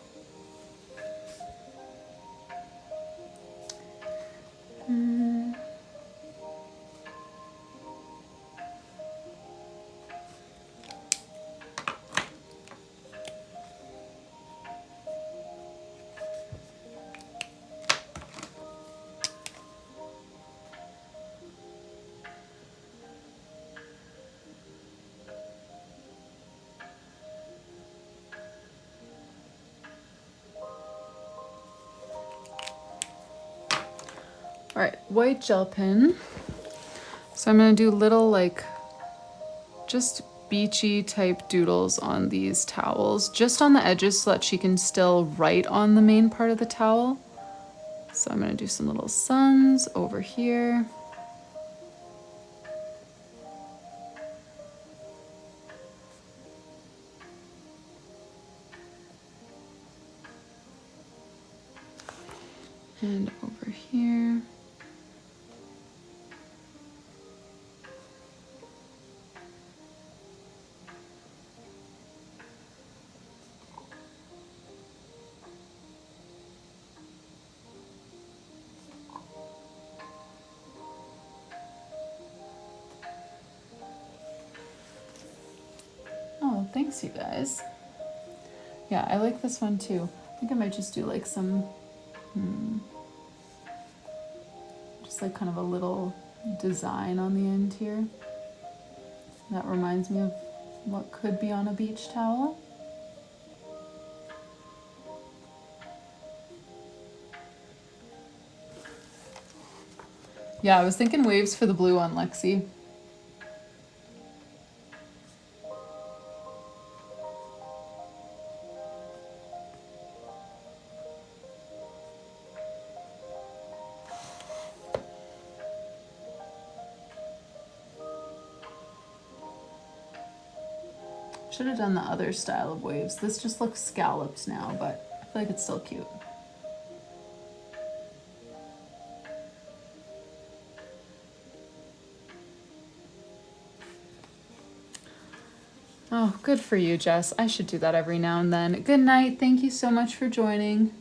All right, white gel pen. So I'm gonna do little like just beachy type doodles on these towels, just on the edges so that she can still write on the main part of the towel. So I'm gonna do some little suns over here. And over here. Oh, thanks you guys. Yeah, I like this one too. I think I might just do like some, just like kind of a little design on the end here. That reminds me of what could be on a beach towel. Yeah, I was thinking waves for the blue one, Lexi. Should have done the other style of waves. This just looks scalloped now, but I feel like it's still cute. Oh, good for you, Jess. I should do that every now and then. Good night. Thank you so much for joining.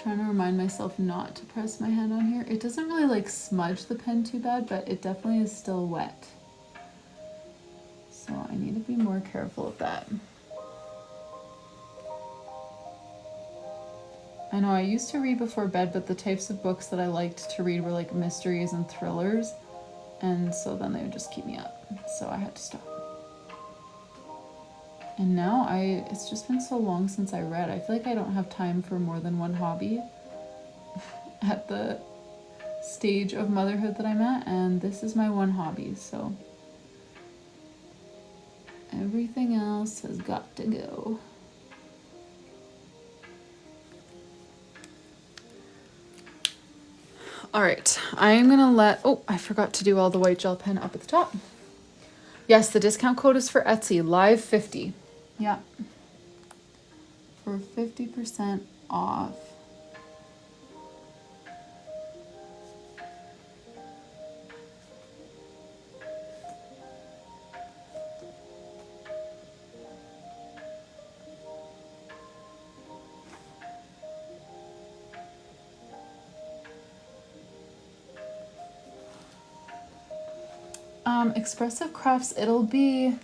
Trying to remind myself not to press my hand on here. It doesn't really like smudge the pen too bad, but it definitely is still wet. So I need to be more careful of that. I know I used to read before bed, but the types of books that I liked to read were like mysteries and thrillers. And so then they would just keep me up. So I had to stop. And now it's just been so long since I read. I feel like I don't have time for more than one hobby at the stage of motherhood that I'm at, and this is my one hobby, so everything else has got to go. All right, I'm gonna oh, I forgot to do all the white gel pen up at the top. Yes, the discount code is for Etsy, live50. Yeah, for 50% off. Expressive Crafts, it'll be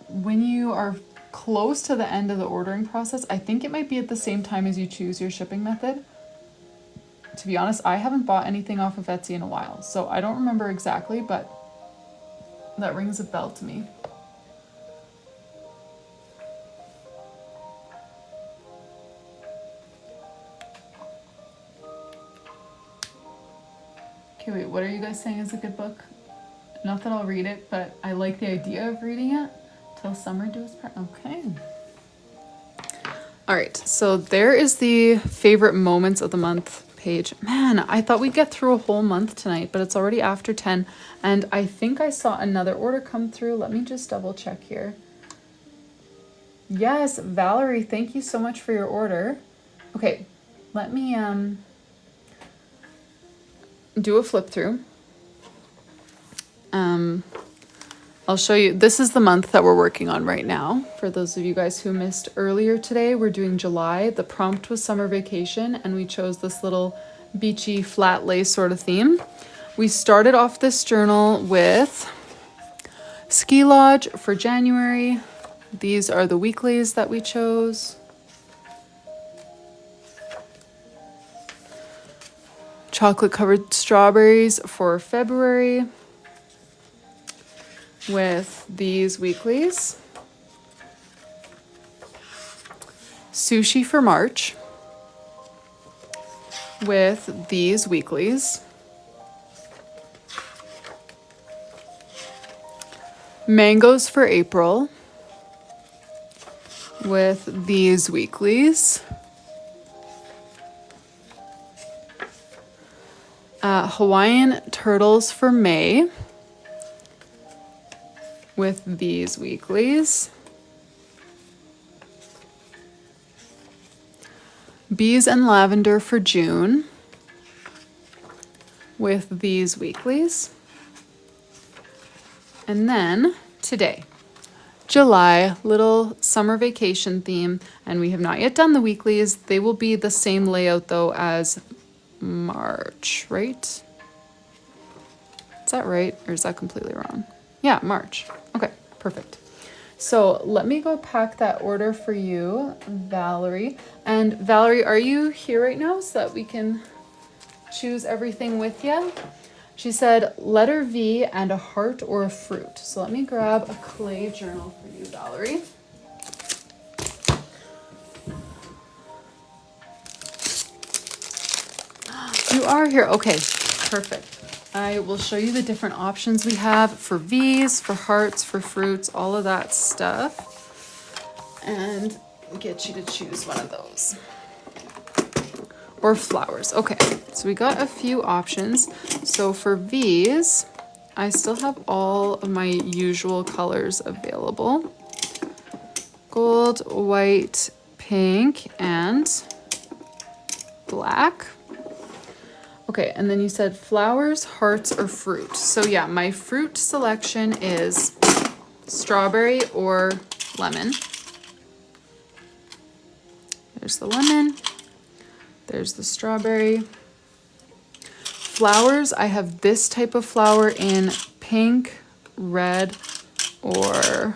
when you are close to the end of the ordering process. I think it might be at the same time as you choose your shipping method. To be honest, I haven't bought anything off of Etsy in a while, so I don't remember exactly, but that rings a bell to me. Okay, wait, what are you guys saying is a good book? Not that I'll read it, but I like the idea of reading it. Till Summer Do Us Part. Okay. All right, so there is the favorite moments of the month page. Man, I thought we'd get through a whole month tonight, but it's already after 10, and I think I saw another order come through. Let me just double check here. Yes, Valerie, thank you so much for your order. Okay, let me do a flip through. I'll show you. This is the month that we're working on right now. For those of you guys who missed earlier today, we're doing July. The prompt was summer vacation, and we chose this little beachy flat lay sort of theme. We started off this journal with Ski Lodge for January. These are the weeklies that we chose. Chocolate covered strawberries for February with these weeklies. Sushi for March with these weeklies. Mangoes for April with these weeklies. Hawaiian turtles for May with these weeklies. Bees and lavender for June with these weeklies. And then today, July, little summer vacation theme, and we have not yet done the weeklies. They will be the same layout though as March, right? Is that right, or is that completely wrong? Yeah, March. Okay, perfect. So let me go pack that order for you, Valerie. And Valerie, are you here right now so that we can choose everything with you? She said letter V and a heart or a fruit. So let me grab a clay journal for you, Valerie. You are here. Okay, perfect. I will show you the different options we have for V's, for hearts, for fruits, all of that stuff. And get you to choose one of those. Or flowers. Okay, so we got a few options. So for V's, I still have all of my usual colors available. Gold, white, pink, and black. Okay, and then you said flowers, hearts, or fruit. So yeah, my fruit selection is strawberry or lemon. There's the lemon. There's the strawberry. Flowers, I have this type of flower in pink, red, or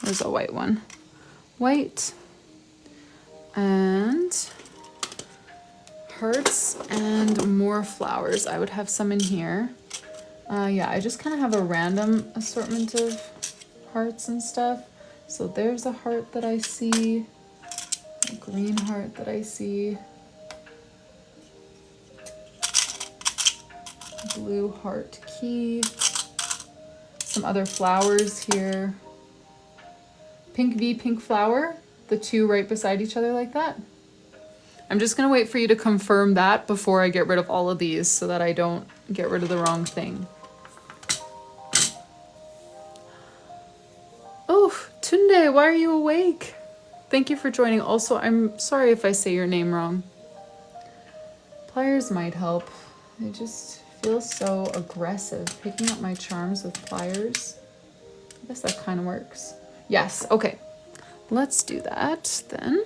there's a white one. White. And hearts and more flowers. I would have some in here. Yeah, I just kind of have a random assortment of hearts and stuff. So there's a heart that I see, a green heart that I see, blue heart key, some other flowers here. Pink V, pink flower, the two right beside each other like that. I'm just gonna wait for you to confirm that before I get rid of all of these so that I don't get rid of the wrong thing. Oh, Tunde, why are you awake? Thank you for joining. Also, I'm sorry if I say your name wrong. Pliers might help. I just feel so aggressive picking up my charms with pliers. I guess that kind of works. Yes, okay. Let's do that then.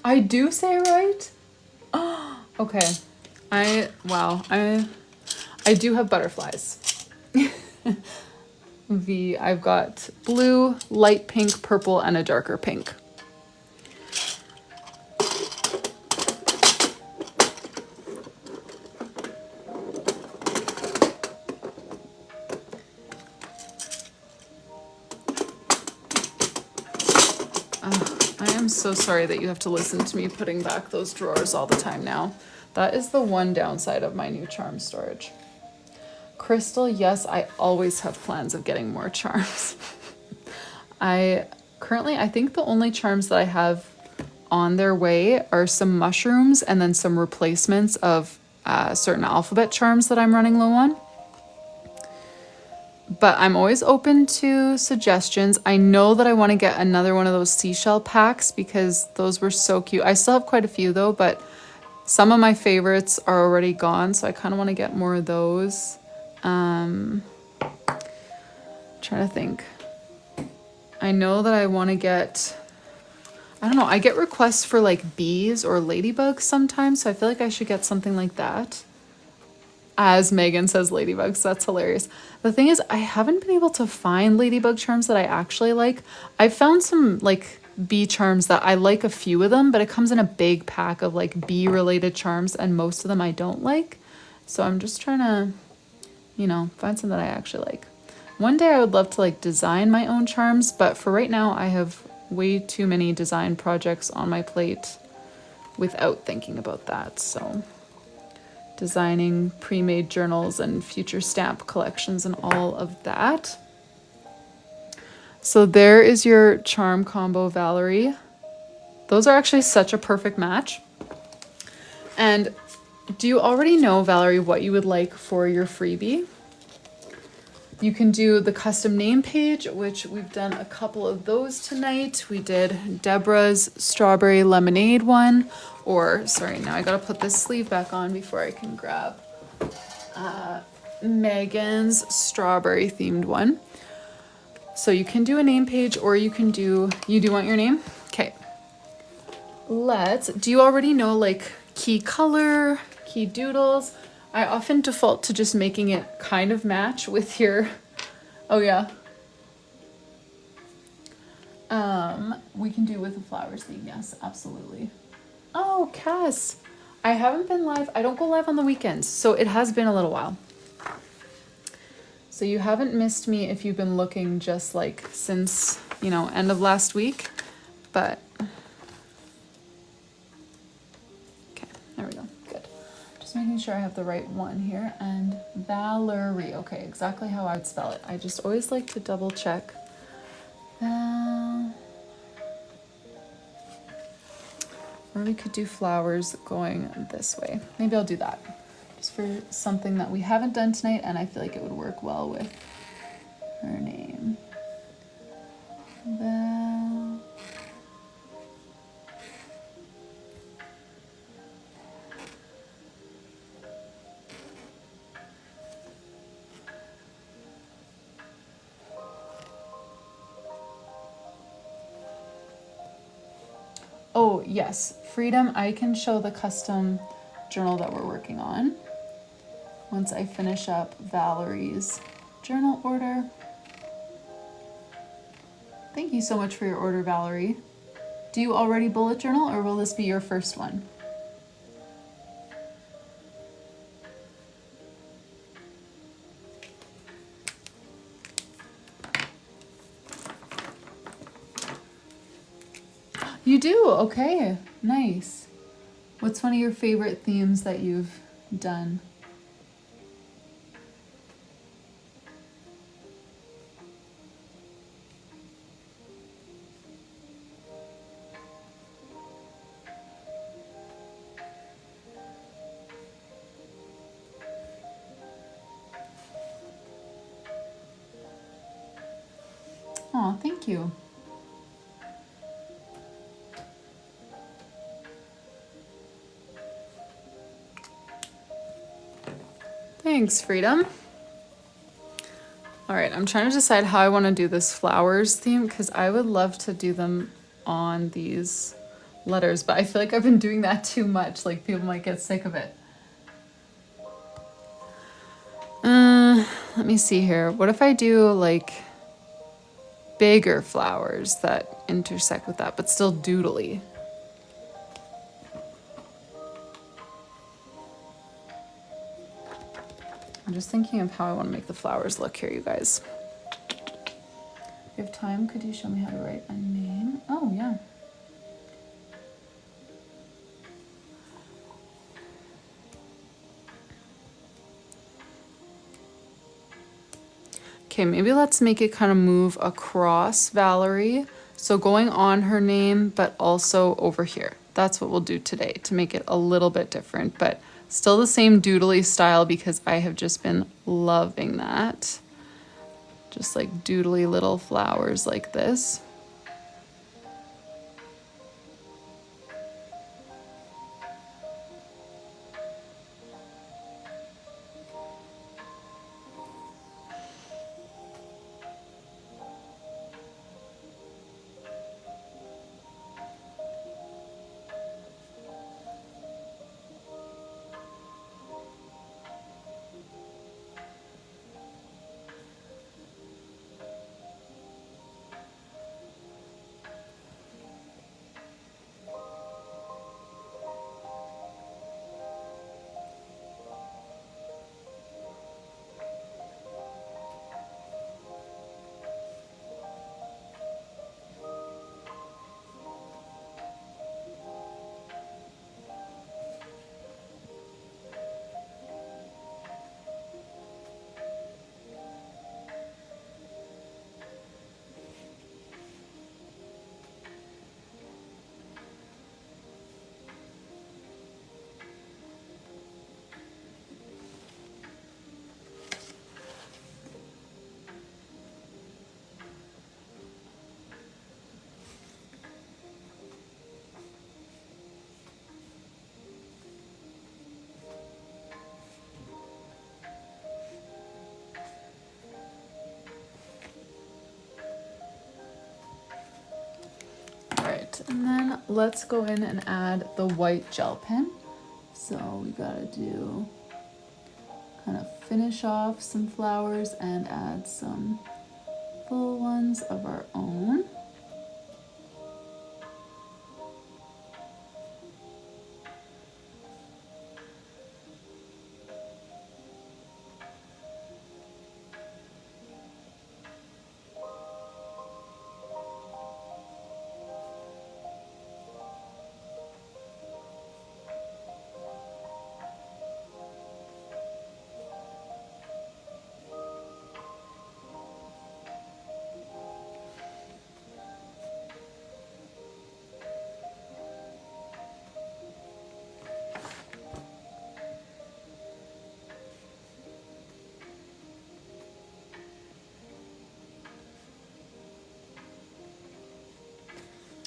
I do say it right? Okay. I do have butterflies. I've got blue, light pink, purple, and a darker pink. I am so sorry that you have to listen to me putting back those drawers all the time now. That is the one downside of my new charm storage. Crystal, yes, I always have plans of getting more charms. I think the only charms that I have on their way are some mushrooms and then some replacements of certain alphabet charms that I'm running low on. But I'm always open to suggestions. I know that I want to get another one of those seashell packs because those were so cute. I still have quite a few though, but some of my favorites are already gone, so I kind of want to get more of those. Trying to think. I know that I want to get, I don't know, I get requests for like bees or ladybugs sometimes, so I feel like I should get something like that. As Megan says ladybugs, that's hilarious. The thing is, I haven't been able to find ladybug charms that I actually like. I've found some like bee charms that I like, a few of them, but it comes in a big pack of like bee related charms and most of them I don't like. So I'm just trying to, you know, find some that I actually like. One day I would love to like design my own charms, but for right now I have way too many design projects on my plate without thinking about that. So designing pre-made journals and future stamp collections and all of that. So there is your charm combo, Valerie. Those are actually such a perfect match. And do you already know, Valerie, what you would like for your freebie? You can do the custom name page, which we've done a couple of those tonight. We did Deborah's strawberry lemonade one, or sorry, now I gotta put this sleeve back on before I can grab Megan's strawberry themed one. So you can do a name page, or you can do, you do want your name? Okay. Do you already know like key color, key doodles? I often default to just making it kind of match with your, oh yeah. We can do with the flowers theme, yes, absolutely. Oh, Cass, I haven't been live. I don't go live on the weekends, so it has been a little while. So you haven't missed me if you've been looking just like since, you know, end of last week, but okay, there we go, good. Just making sure I have the right one here. And Valerie, okay, exactly how I would spell it. I just always like to double check. Or we could do flowers going this way. Maybe I'll do that. Just for something that we haven't done tonight, and I feel like it would work well with her name. Val. Oh, yes, Freedom, I can show the custom journal that we're working on once I finish up Valerie's journal order. Thank you so much for your order, Valerie. Do you already bullet journal, or will this be your first one? You do? Okay, nice. What's one of your favorite themes that you've done? Oh, thank you. Thanks, Freedom. All right, I'm trying to decide how I want to do this flowers theme, because I would love to do them on these letters, but I feel like I've been doing that too much. Like people might get sick of it. Let me see here. What if I do like bigger flowers that intersect with that, but still doodly? I'm just thinking of how I want to make the flowers look here, you guys. If you have time, could you show me how to write a name? Oh, yeah. Okay, maybe let's make it kind of move across Valerie. So going on her name, but also over here. That's what we'll do today to make it a little bit different, but still the same doodly style because I have just been loving that. Just like doodly little flowers like this. And then let's go in and add the white gel pen. So we gotta do, kind of finish off some flowers and add some full ones of our own.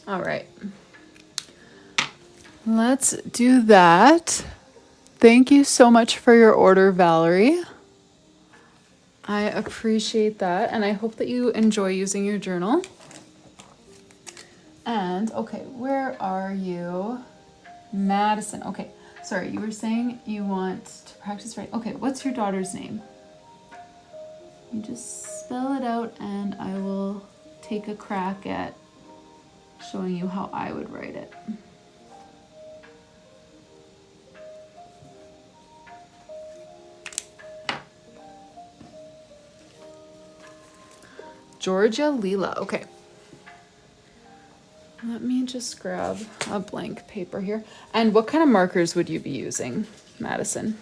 All right, let's do that. Thank you so much for your order, Valerie. I appreciate that, and I hope that you enjoy using your journal. And, okay, where are you? Madison. Okay, sorry, you were saying you want to practice writing. Okay, what's your daughter's name? You just spell it out, and I will take a crack at showing you how I would write it. Georgia Leela. Okay. Let me just grab a blank paper here. And what kind of markers would you be using, Madison?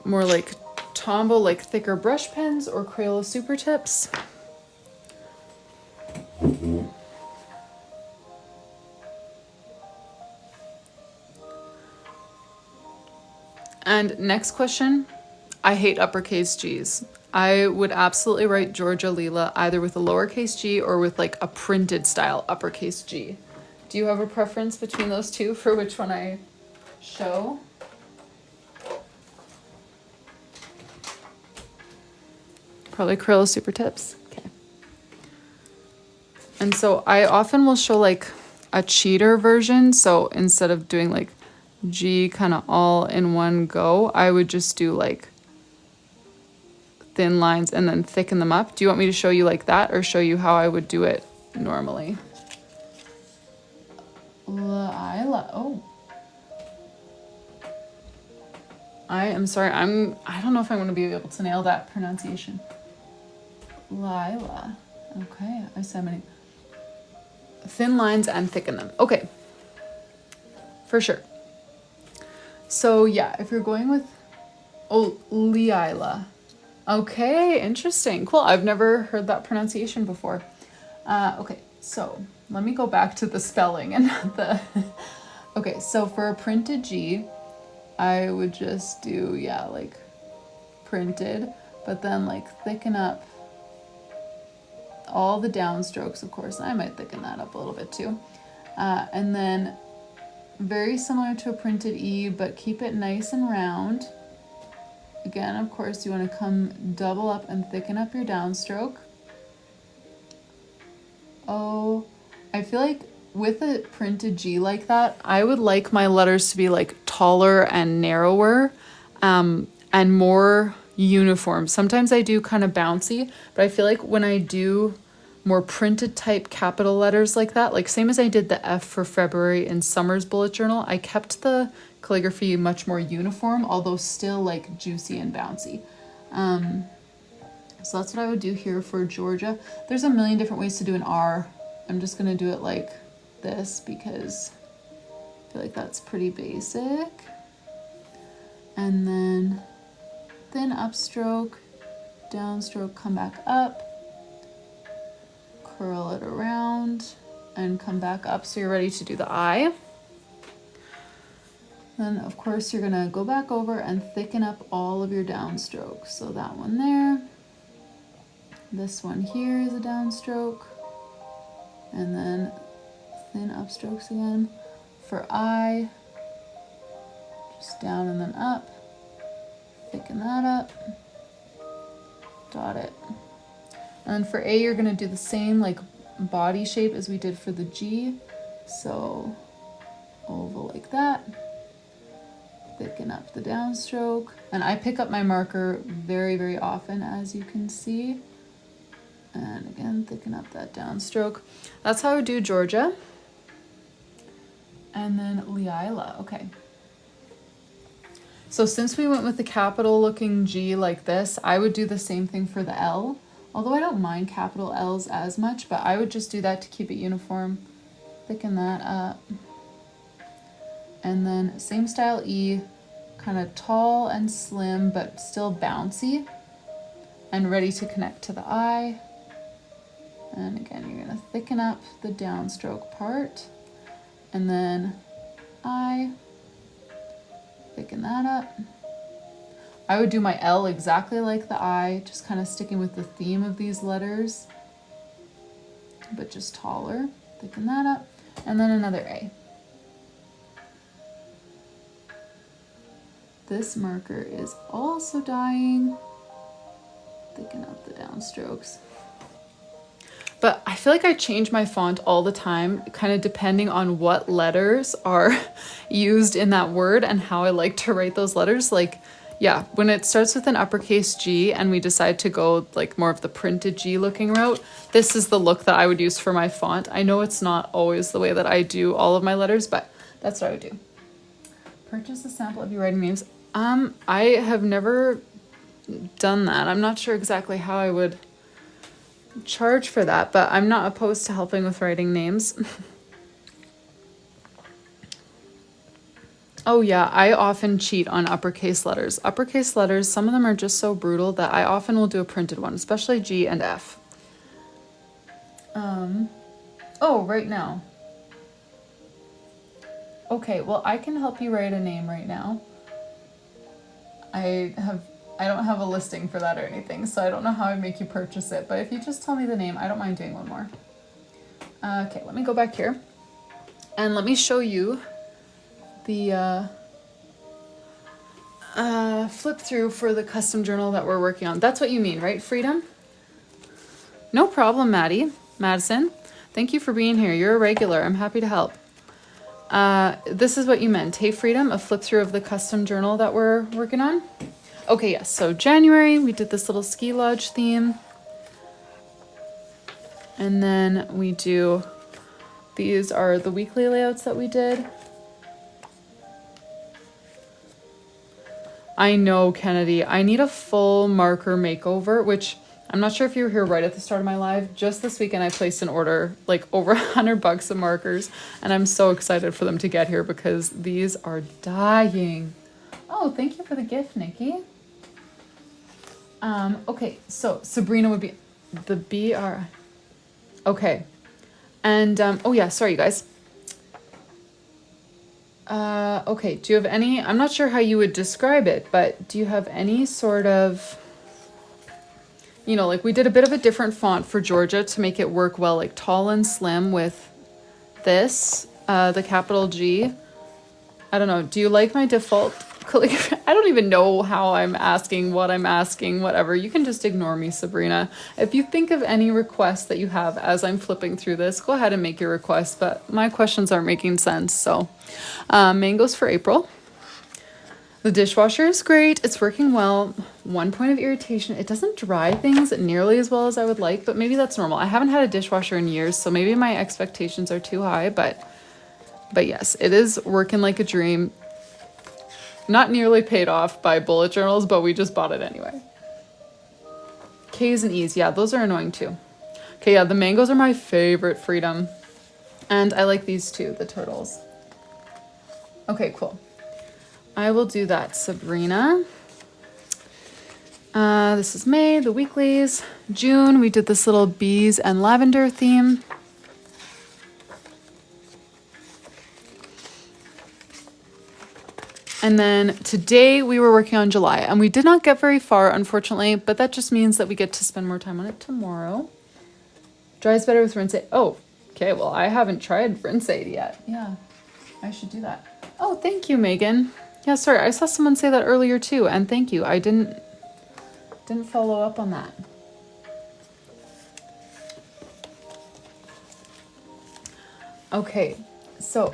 More like Tombow, like thicker brush pens, or Crayola Super Tips? And next question, I hate uppercase G's. I would absolutely write Georgia Leela either with a lowercase g or with like a printed style uppercase G. Do you have a preference between those two for which one I show? Probably Crayola Super Tips. Okay. And so I often will show like a cheater version. So instead of doing like G kind of all in one go, I would just do like thin lines and then thicken them up. Do you want me to show you like that or show you how I would do it normally? Oh. I am sorry, I don't know if I'm going to be able to nail that pronunciation. Lila. Okay, I said many. Thin lines and thicken them. Okay. For sure. So yeah, if you're going with, oh, Lila. Okay, interesting. Cool. I've never heard that pronunciation before. Okay, so let me go back to the spelling and the, okay, so for a printed G, I would just do, yeah, like printed, but then like thicken up all the downstrokes, of course. I might thicken that up a little bit too. And then very similar to a printed E, but keep it nice and round. Again, of course, you want to come double up and thicken up your downstroke. Oh, I feel like with a printed G like that, I would like my letters to be like taller and narrower, and more uniform. Sometimes I do kind of bouncy, but I feel like when I do more printed type capital letters like that, like same as I did the F for February in Summer's bullet journal, I kept the calligraphy much more uniform, although still like juicy and bouncy. So that's what I would do here for Georgia. There's a million different ways to do an R. I'm just gonna do it like this because I feel like that's pretty basic. And then thin upstroke, downstroke, come back up, curl it around, and come back up so you're ready to do the I. Then of course you're gonna go back over and thicken up all of your downstrokes. So that one there, this one here is a downstroke, and then thin upstrokes again. For I, just down and then up, thicken that up, dot it. And for A, you're gonna do the same like body shape as we did for the G. So oval like that, thicken up the downstroke. And I pick up my marker very, very often, as you can see. And again, thicken up that downstroke. That's how I would do Georgia. And then Lila, okay. So since we went with the capital looking G like this, I would do the same thing for the L. Although I don't mind capital L's as much, but I would just do that to keep it uniform. Thicken that up. And then same style E, kind of tall and slim, but still bouncy. And ready to connect to the I. And again, you're gonna thicken up the downstroke part. And then I, thicken that up. I would do my L exactly like the I, just kind of sticking with the theme of these letters, but just taller. Thicken that up. And then another A. This marker is also dying. Thicken up the downstrokes. But I feel like I change my font all the time, kind of depending on what letters are used in that word and how I like to write those letters. Like, yeah, when it starts with an uppercase G and we decide to go like more of the printed G looking route, this is the look that I would use for my font. I know it's not always the way that I do all of my letters, but that's what I would do. Purchase a sample of your writing names. I have never done that. I'm not sure exactly how I would charge for that, but I'm not opposed to helping with writing names. Oh yeah, I often cheat on uppercase letters. Uppercase letters, some of them are just so brutal that I often will do a printed one, especially G and F. Oh, right now. Okay, well, I can help you write a name right now. I don't have a listing for that or anything, so I don't know how I make you purchase it, but if you just tell me the name, I don't mind doing one more. Okay, let me go back here and let me show you the flip through for the custom journal that we're working on. That's what you mean, right, Freedom? No problem, Madison. Thank you for being here. You're a regular. I'm happy to help. This is what you meant. Hey Freedom, a flip through of the custom journal that we're working on. Okay, yes. So January, we did this little ski lodge theme. And then we do, these are the weekly layouts that we did. I know, Kennedy, I need a full marker makeover, which I'm not sure if you were here right at the start of my live. Just this weekend, I placed an order, like over $100 of markers, and I'm so excited for them to get here because these are dying. Oh, thank you for the gift, Nikki. Okay, so Sabrina would be the BR. Okay, and oh yeah, sorry you guys. Okay, do you have any, I'm not sure how you would describe it, but do you have any sort of, you know, like we did a bit of a different font for Georgia to make it work well, like tall and slim with this, the capital G. I don't know, do you like my default calligraphy? I don't even know how I'm asking, what I'm asking, whatever. You can just ignore me, Sabrina. If you think of any requests that you have as I'm flipping through this, go ahead and make your request, but my questions aren't making sense, so. Mangoes for April. The dishwasher is great. It's working well. One point of irritation, it doesn't dry things nearly as well as I would like, but maybe that's normal. I haven't had a dishwasher in years, so maybe my expectations are too high, but yes, it is working like a dream. Not nearly paid off by bullet journals, but we just bought it anyway. K's and E's, yeah, those are annoying too. Okay, yeah, the mangoes are my favorite, Freedom. And I like these too, the turtles. Okay, cool. I will do that, Sabrina. This is May, the weeklies. June, we did this little bees and lavender theme. And then today we were working on July and we did not get very far, unfortunately, but that just means that we get to spend more time on it tomorrow. Dries better with rinse aid. Oh, okay. Well, I haven't tried rinse aid yet. Yeah, I should do that. Oh, thank you, Megan. Yeah, sorry. I saw someone say that earlier too. And thank you. I didn't follow up on that. Okay. So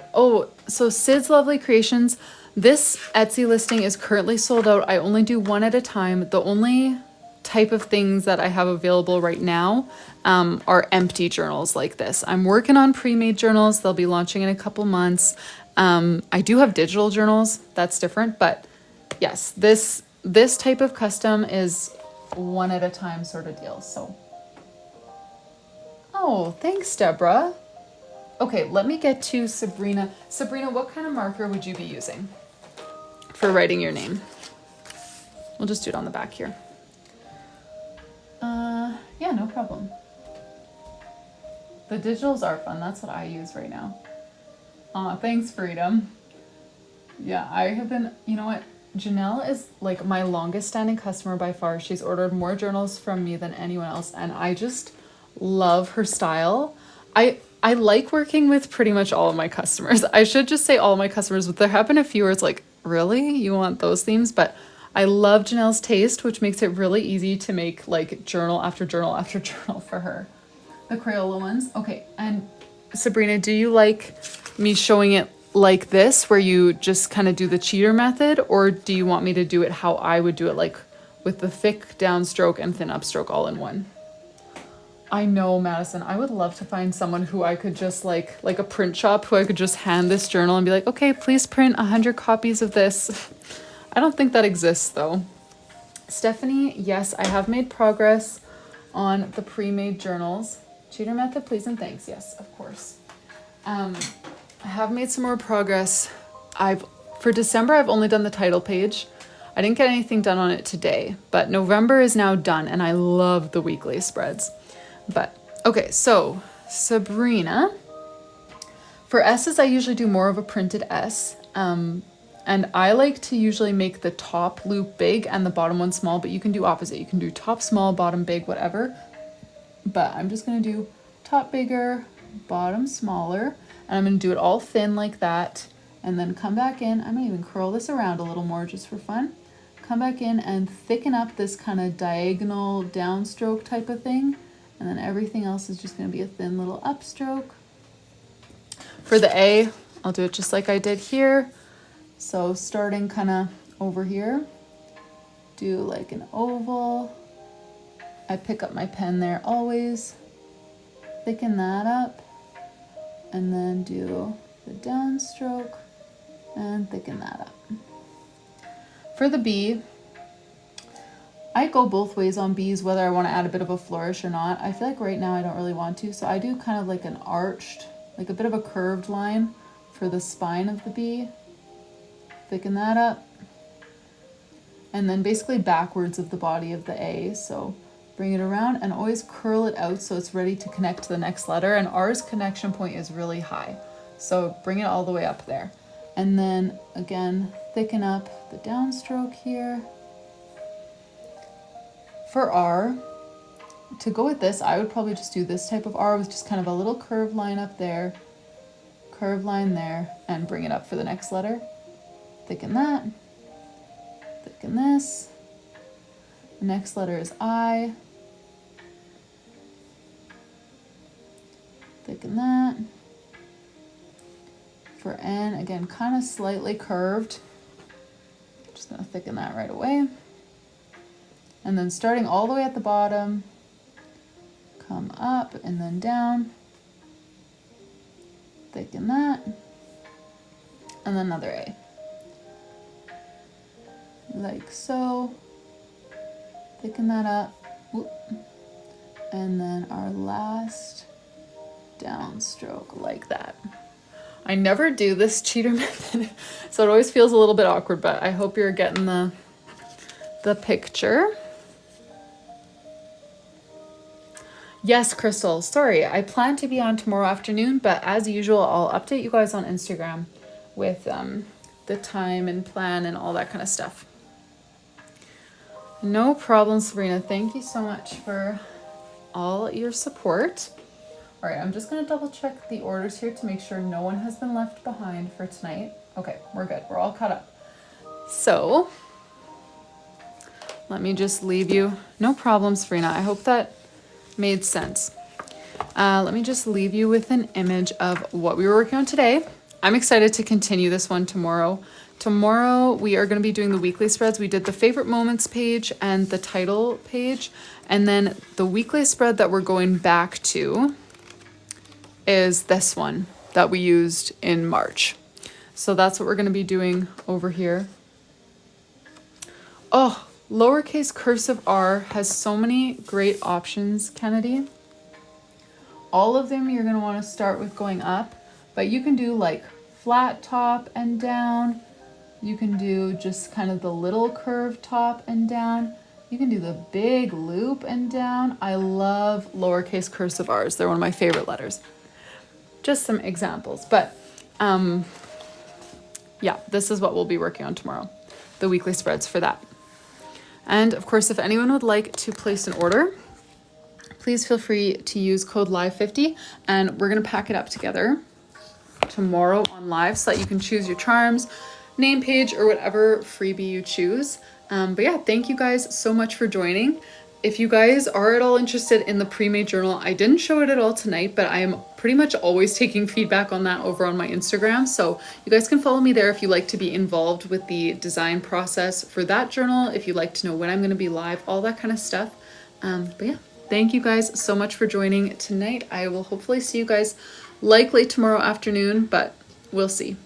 Sid's Lovely Creations. This Etsy listing is currently sold out. I only do one at a time. The only type of things that I have available right now are empty journals like this. I'm working on pre-made journals. They'll be launching in a couple months. I do have digital journals. That's different. But yes, this type of custom is one at a time sort of deal. So, oh, thanks, Deborah. Okay, let me get to Sabrina. Sabrina, what kind of marker would you be using for writing your name? We'll just do it on the back here. Yeah, no problem. The digitals are fun. That's what I use right now. Thanks, Freedom. Yeah, I have been, you know what? Janelle is like my longest standing customer by far. She's ordered more journals from me than anyone else, and I just love her style. I like working with pretty much all of my customers. I should just say all of my customers, but there have been a few where it's like, really? You want those themes? But I love Janelle's taste, which makes it really easy to make like journal after journal after journal for her. The Crayola ones. Okay, and Sabrina, do you like me showing it like this, where you just kind of do the cheater method, or do you want me to do it how I would do it, like with the thick downstroke and thin upstroke all in one? I know, Madison. I would love to find someone who I could just like a print shop, who I could just hand this journal and be like, okay, please print 100 copies of this. I don't think that exists though. Stephanie, yes, I have made progress on the pre-made journals. Cheater method, please and thanks. Yes, of course. I have made some more progress. For December, I've only done the title page. I didn't get anything done on it today, but November is now done and I love the weekly spreads. But okay, so Sabrina, for S's, I usually do more of a printed S. And I like to usually make the top loop big and the bottom one small, but you can do opposite. You can do top small, bottom big, whatever. But I'm just gonna do top bigger, bottom smaller, and I'm gonna do it all thin like that. And then come back in, I'm gonna even curl this around a little more just for fun. Come back in and thicken up this kind of diagonal downstroke type of thing. And then everything else is just going to be a thin little upstroke. For the A, I'll do it just like I did here. So starting kind of over here, do like an oval. I pick up my pen there always, thicken that up, and then do the downstroke and thicken that up. For the B, I go both ways on B's, whether I want to add a bit of a flourish or not. I feel like right now I don't really want to, so I do kind of like an arched, like a bit of a curved line for the spine of the B. Thicken that up. And then basically backwards of the body of the A, so bring it around and always curl it out so it's ready to connect to the next letter. And R's connection point is really high, so bring it all the way up there. And then again, thicken up the downstroke here. For R, to go with this, I would probably just do this type of R with just kind of a little curved line up there, curved line there, and bring it up for the next letter. Thicken that, thicken this. The next letter is I. Thicken that. For N, again, kind of slightly curved. Just gonna thicken that right away. And then starting all the way at the bottom, come up and then down, thicken that, and then another A. Like so, thicken that up, whoop. And then our last downstroke like that. I never do this cheater method, so it always feels a little bit awkward, but I hope you're getting the picture. Yes, Crystal, sorry, I plan to be on tomorrow afternoon, but as usual, I'll update you guys on Instagram with the time and plan and all that kind of stuff. No problem, Sabrina. Thank you so much for all your support. All right, I'm just gonna double check the orders here to make sure no one has been left behind for tonight. Okay, we're good, we're all caught up. So, let me just leave you, no problem, Sabrina. I hope that made sense. Let me just leave you with an image of what we were working on today. I'm excited to continue this one tomorrow. Tomorrow we are going to be doing the weekly spreads. We did the favorite moments page and the title page, and then the weekly spread that we're going back to is this one that we used in March. So that's what we're going to be doing over here. Oh, lowercase cursive R has so many great options, Kennedy. All of them you're going to want to start with going up, but you can do like flat top and down. You can do just kind of the little curved top and down. You can do the big loop and down. I love lowercase cursive R's. They're one of my favorite letters. Just some examples, but yeah, this is what we'll be working on tomorrow, the weekly spreads for that. And of course, if anyone would like to place an order, please feel free to use code LIVE50, and we're gonna pack it up together tomorrow on live so that you can choose your charms, name page, or whatever freebie you choose. But yeah, thank you guys so much for joining. If you guys are at all interested in the pre-made journal, I didn't show it at all tonight, but I am pretty much always taking feedback on that over on my Instagram. So you guys can follow me there if you like to be involved with the design process for that journal, if you'd like to know when I'm going to be live, all that kind of stuff. But yeah, thank you guys so much for joining tonight. I will hopefully see you guys likely tomorrow afternoon, but we'll see.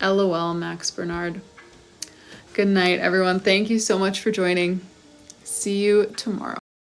LOL, Max Bernard. Good night, everyone. Thank you so much for joining. See you tomorrow.